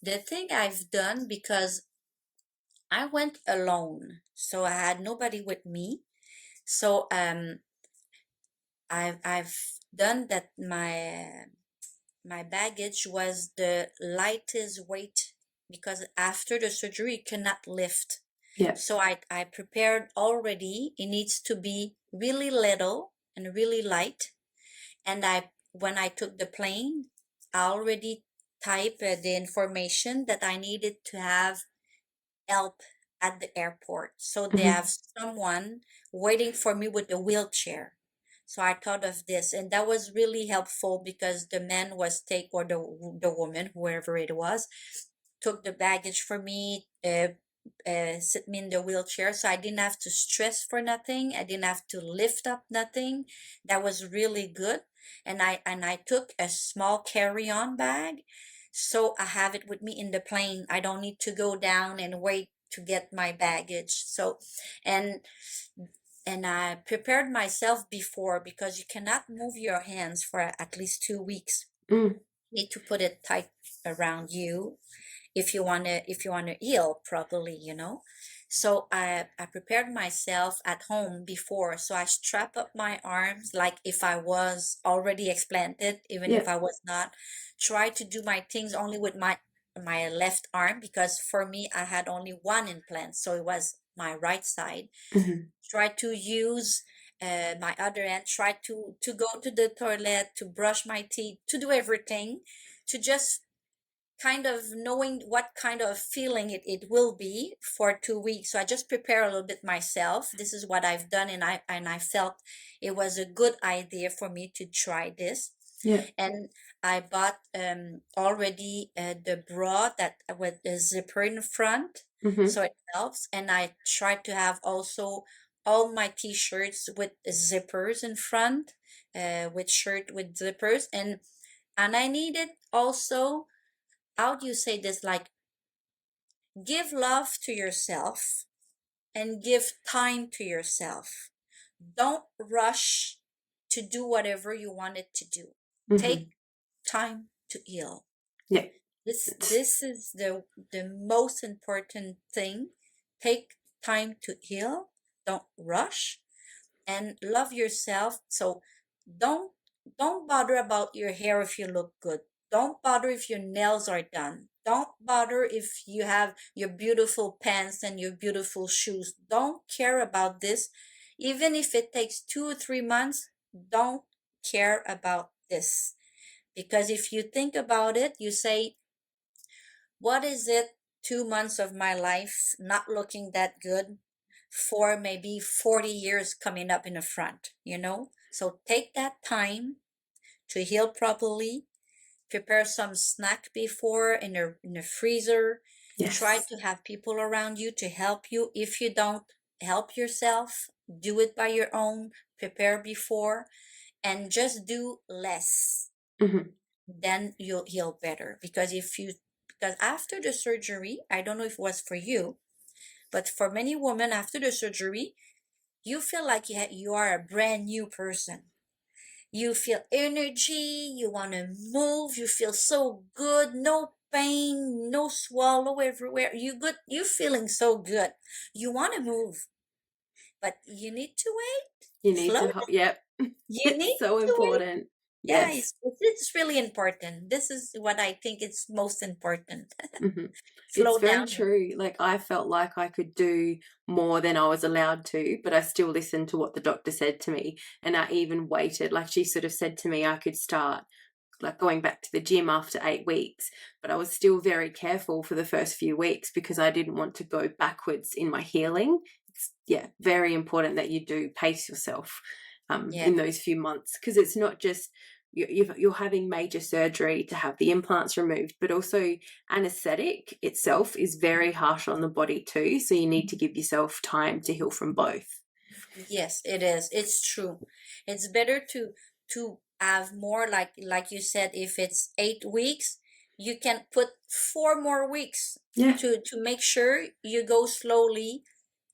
The thing I've done, because I went alone, so I had nobody with me. So I've done that. My baggage was the lightest weight, because after the surgery you cannot lift. Yeah. So I prepared already. It needs to be really little and really light. And when I took the plane, I already typed the information that I needed to have help at the airport. So they Hmm. have someone waiting for me with a wheelchair. So I thought of this, and that was really helpful, because the man was or the woman, whoever it was, took the baggage for me, sit me in the wheelchair, so I didn't have to stress for nothing. I didn't have to lift up nothing. That was really good. And I took a small carry-on bag, so I have it with me in the plane. I don't need to go down and wait to get my baggage. So, and and I prepared myself before, because you cannot move your hands for at least 2 weeks. Mm. You need to put it tight around you if you want to heal properly. So I prepared myself at home before, so I strap up my arms like if I was already explanted, even Yeah. if I was not. Try to do my things only with my left arm, because for me I had only one implant, so it was my right side. Hmm. Try to use my other hand. Try to go to the toilet, to brush my teeth, to do everything, to just kind of knowing what kind of feeling it will be for 2 weeks. So I just prepare a little bit myself. This is what I've done, and I felt it was a good idea for me to try this. Yeah. And I bought already the bra that with the zipper in front, Hmm. so it helps. And I tried to have also all my t-shirts with zippers in front, with shirt with zippers, and I needed also, how do you say this, like give love to yourself and give time to yourself. Don't rush to do whatever you wanted to do. Mm-hmm. Take time to heal. Yeah. This is the most important thing. Take time to heal. Don't rush and love yourself. So don't don't bother about your hair if you look good. Don't bother if your nails are done. Don't bother if you have your beautiful pants and your beautiful shoes. Don't care about this. Even if it takes 2 or 3 months, don't care about this. Because if you think about it, you say, what is it? 2 months of my life not looking that good for maybe 40 years coming up in the front, you know? So take that time to heal properly. Prepare some snack before in the freezer. Try Yes. to have people around you to help you. If you don't help yourself, do it by your own. Prepare before and just do less. Mm-hmm. Then you'll heal better. Because after the surgery, I don't know if it was for you, but for many women after the surgery, you feel like you are a brand new person. You feel energy, you want to move, you feel so good, no pain, no swallow everywhere. You feeling so good. You want to move, but you need to wait. You need Slow to, down. yep. You It's need so to wait. important. Yeah, Yes. it's really important. This is what I think is most important. Mm-hmm. It's Slow very down. true. Like, I felt like I could do more than I was allowed to, but I still listened to what the doctor said to me. And I even waited. Like, she sort of said to me I could start like going back to the gym after 8 weeks, but I was still very careful for the first few weeks because I didn't want to go backwards in my healing. It's, yeah, very important that you do pace yourself Yeah. in those few months, because it's not just you're having major surgery to have the implants removed, but also anesthetic itself is very harsh on the body too, so you need to give yourself time to heal from both. Yes, it is. It's true. It's better to have more, like you said, if it's 8 weeks, you can put 4 more weeks Yeah. to make sure you go slowly,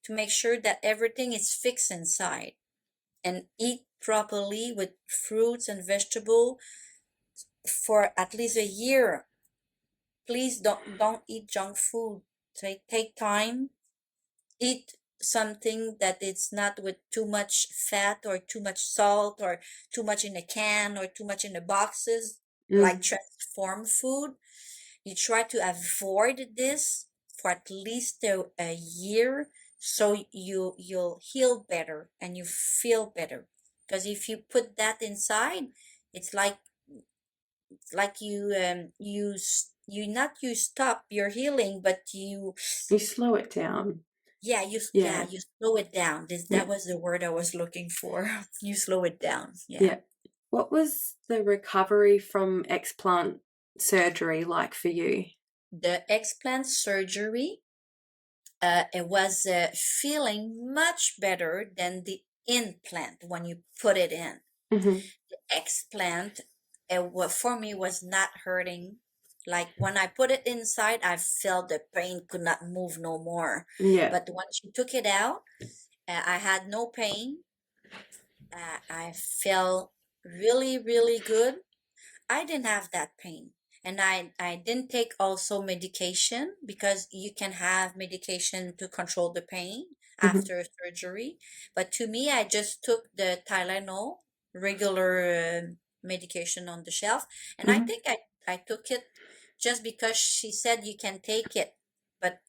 to make sure that everything is fixed inside, and eat properly with fruits and vegetable for at least a year. Please don't eat junk food. Take time. Eat something that it's not with too much fat or too much salt or too much in a can or too much in the boxes, like Mm. transformed food. You try to avoid this for at least a year, so you'll heal better and you feel better. Because if you put that inside, it's like you stop your healing, but You slow it down. Yeah. you slow it down. Yeah. That was the word I was looking for. You slow it down. Yeah. Yeah. What was the recovery from explant surgery like for you? The explant surgery, it was feeling much better than the implant when you put it in. Mm-hmm. The explant, for me, was not hurting. Like when I put it inside, I felt the pain, could not move no more. Yeah. But when she took it out, I had no pain. I felt really, really good. I didn't have that pain. And I didn't take also medication, because you can have medication to control the pain Mm-hmm. after surgery. But to me, I just took the Tylenol, regular medication on the shelf. And I Mm-hmm. think I took it just because she said you can take it. But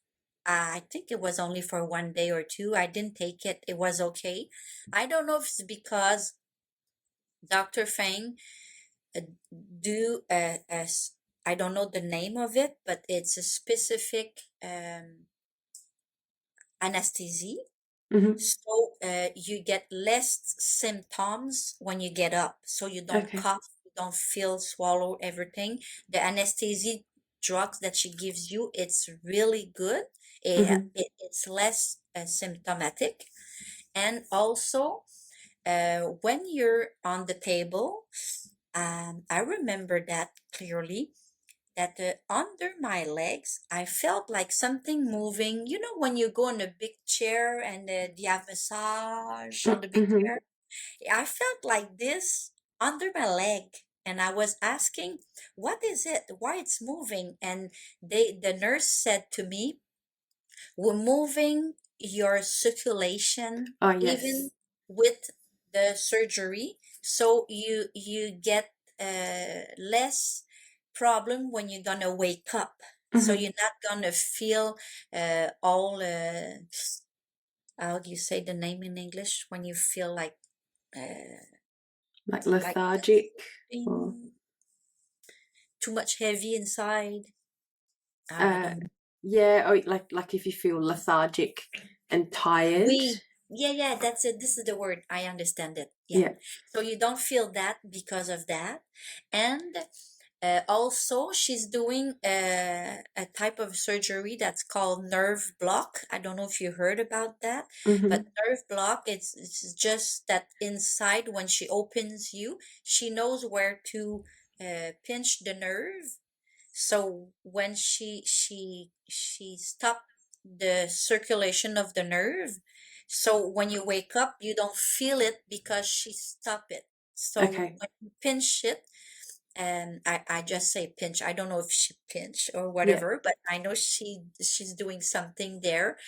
I think it was only for 1 day or two. I didn't take it. It was okay. I don't know if it's because Dr. Fang uh, do as I don't know the name of it, but it's a specific anesthesia. Mm-hmm. So you get less symptoms when you get up. So you don't Okay. cough, you don't feel swallow everything. The anesthesia drugs that she gives you, it's really good. Mm-hmm. It's less symptomatic. And also, when you're on the table, I remember that clearly. that under my legs, I felt like something moving. You know, when you go in a big chair and you have massage on the big Mm-hmm. chair, I felt like this under my leg. And I was asking, what is it? Why it's moving? And the nurse said to me, we're moving your circulation Oh, yes. even with the surgery, so you get less problem when you're gonna wake up. So Mm-hmm. you're not gonna feel all how do you say the name in English when you feel Like like lethargic or something too much heavy inside. I uh don't know. yeah, oh, like if you feel lethargic and tired. We, yeah, yeah, that's it. This is the word. I understand it. Yeah. Yeah. So you don't feel that because of that. And also, she's doing a type of surgery that's called nerve block. I don't know if you heard about that, but Mm-hmm. nerve block, it's just that inside when she opens you, she knows where to pinch the nerve, so when she stopped the circulation of the nerve, so when you wake up, you don't feel it because she stopped it. So Okay. when you pinch it, and I just say pinch. I don't know if she pinch or Yeah. whatever, but I know she's doing something there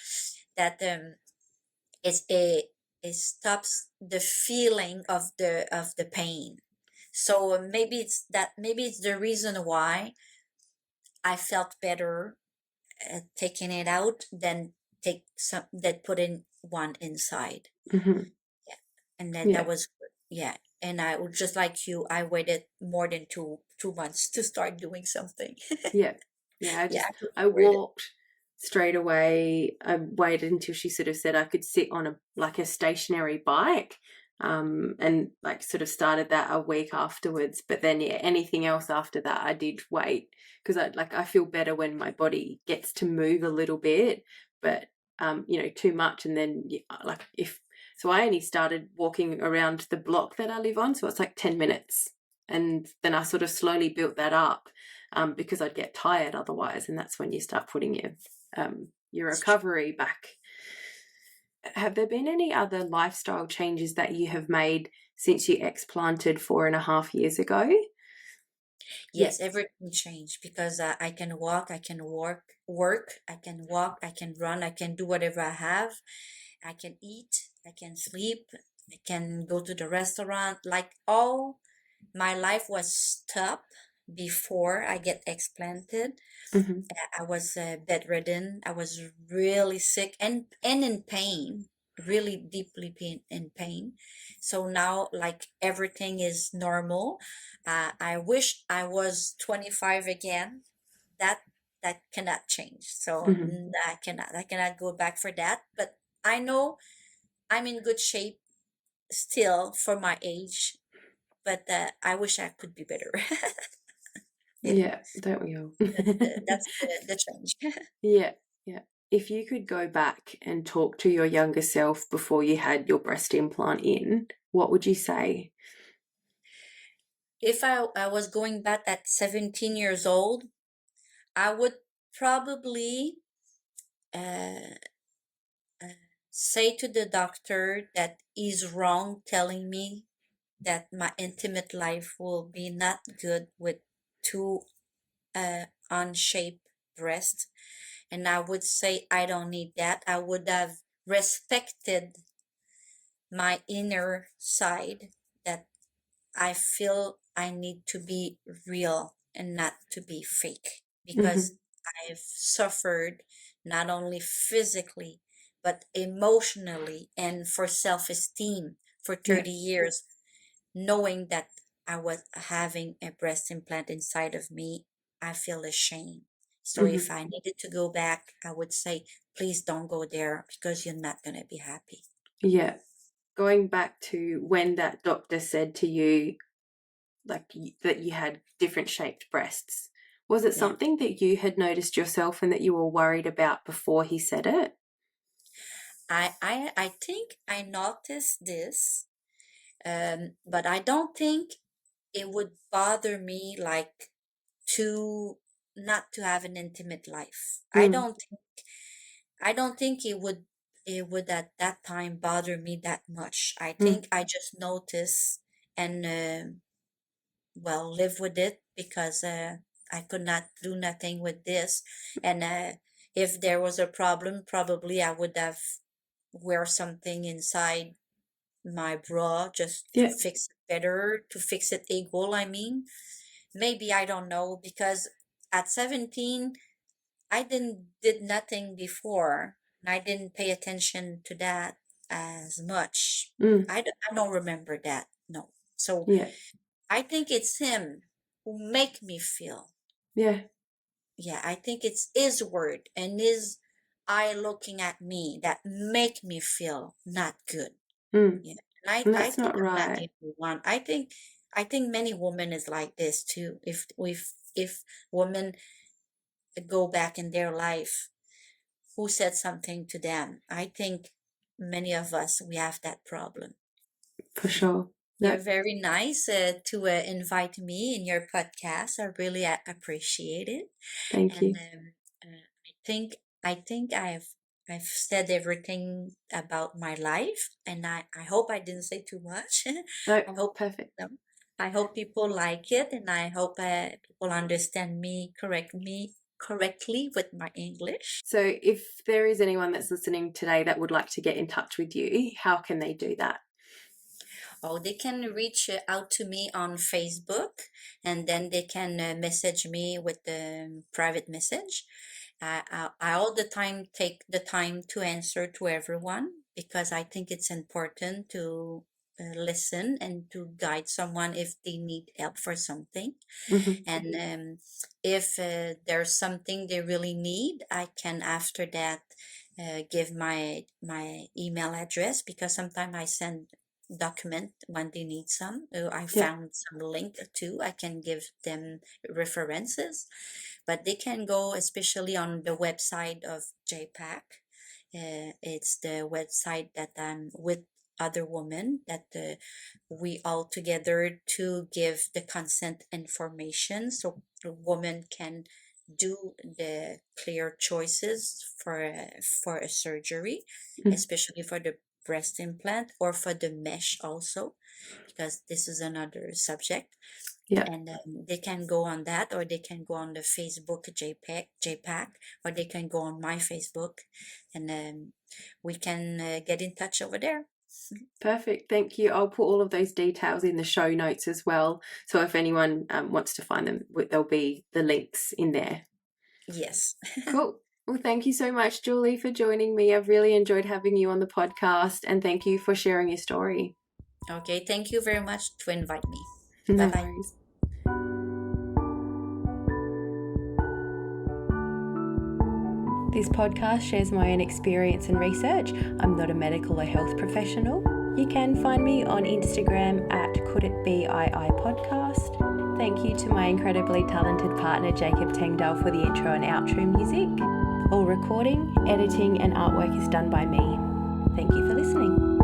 that it's a it stops the feeling of the pain. So maybe it's the reason why I felt better taking it out than take some that put in one inside. Mm-hmm. Yeah, and then that Yeah. was good. Yeah, and I was just like you. I waited more than two months to start doing something. Yeah. Yeah. Yeah, I I preferred it. walked straight away. I waited until she sort of said I could sit on a stationary bike. And like sort of started that a week afterwards. But then yeah, anything else after that I did wait because I feel better when my body gets to move a little bit, but too much and then like if so I only started walking around the block that I live on, so it's like 10 minutes. And then I sort of slowly built that up because I'd get tired otherwise, and that's when you start putting your It's true. recovery back. Have there been any other lifestyle changes that you have made since you explanted 4.5 years ago? Yeah. Yes, everything changed because I can walk, I can work, I can walk, I can run, I can do whatever I have. I can eat, I can sleep, I can go to the restaurant. Like all my life was stopped before I get explanted. Hmm. I was bedridden. I was really sick and in pain, really deeply in pain. So now, like everything is normal. I wish I was 25 again. That that cannot change. So Hmm. I cannot go back for that. But I know I'm in good shape still for my age. But I wish I could be better. Yeah, Yeah, don't we all? that's the change. Yeah, yeah. If you could go back and talk to your younger self before you had your breast implant in, what would you say? If I was going back at 17 years old, I would probably uh, uh, say to the doctor that he's wrong telling me that my intimate life will be not good with two unshaped breasts. And I would say I don't need that. I would have respected my inner side that I feel I need to be real and not to be fake because Hmm. I've suffered not only physically but emotionally and for self-esteem for Yeah. 30 years, knowing that I was having a breast implant inside of me. I feel ashamed. So if Hmm. I needed to go back, I would say, please don't go there because you're not going to be happy. Yeah. Going back to when that doctor said to you, like that you had different shaped breasts, was it Yeah. something that you had noticed yourself and that you were worried about before he said it? I think I noticed this, but I don't think it would bother me like too. not to have an intimate life. Mm. I don't think it would at that time bother me that much. I Mm. think I just notice and well, live with it because I could not do nothing with this. And if there was a problem, probably I would have wear something inside my bra just to Yeah. fix it better, to fix it equal, I mean. Maybe I don't know because at 17 I did nothing before. And I didn't pay attention to that as much. Mm. I don't remember that. No. So Yeah. I think it's him who make me feel. Yeah. Yeah, I think it's his word and his eye looking at me that make me feel not good. Mm. Yeah. And I that's think not I'm not the right. only one. I think many women is like this too. If women go back in their life, who said something to them, I think many of us we have that problem. For sure. You're No, very nice to invite me in your podcast. I really appreciate it. thank And you. I think I've said everything about my life, and I hope I didn't say too much. No, I hope perfect. um, I hope people like it, and I hope people understand me correctly with my English. So if there is anyone that's listening today that would like to get in touch with you, how can they do that? Oh, they can reach out to me on Facebook, and then they can message me with the private message. I all the time take the time to answer to everyone because I think it's important to listen and to guide someone if they need help for something. Mm-hmm. And if there's something they really need, I can after that give my email address because sometimes I send document when they need some. I Yeah. found some link too. I can give them references, but they can go especially on the website of JPAC. It's the website that I'm with other women that we all together to give the consent information so a woman can do the clear choices for a surgery, Mm. especially for the breast implant or for the mesh also, because this is another subject. Yeah. And they can go on that, or they can go on the Facebook JPAC, or they can go on my Facebook, and we can get in touch over there. Perfect. Thank you. I'll put all of those details in the show notes as well. So if anyone wants to find them, there'll be the links in there. Yes. Cool. Well, thank you so much, Julie, for joining me. I've really enjoyed having you on the podcast, and thank you for sharing your story. Okay, thank you very much to invite me. Bye No bye. worries. This podcast shares my own experience and research. I'm not a medical or health professional. You can find me on Instagram at CouldItBeII podcast. Thank you to my incredibly talented partner Jacob Tengdale for the intro and outro music. All recording, editing and artwork is done by me. Thank you for listening.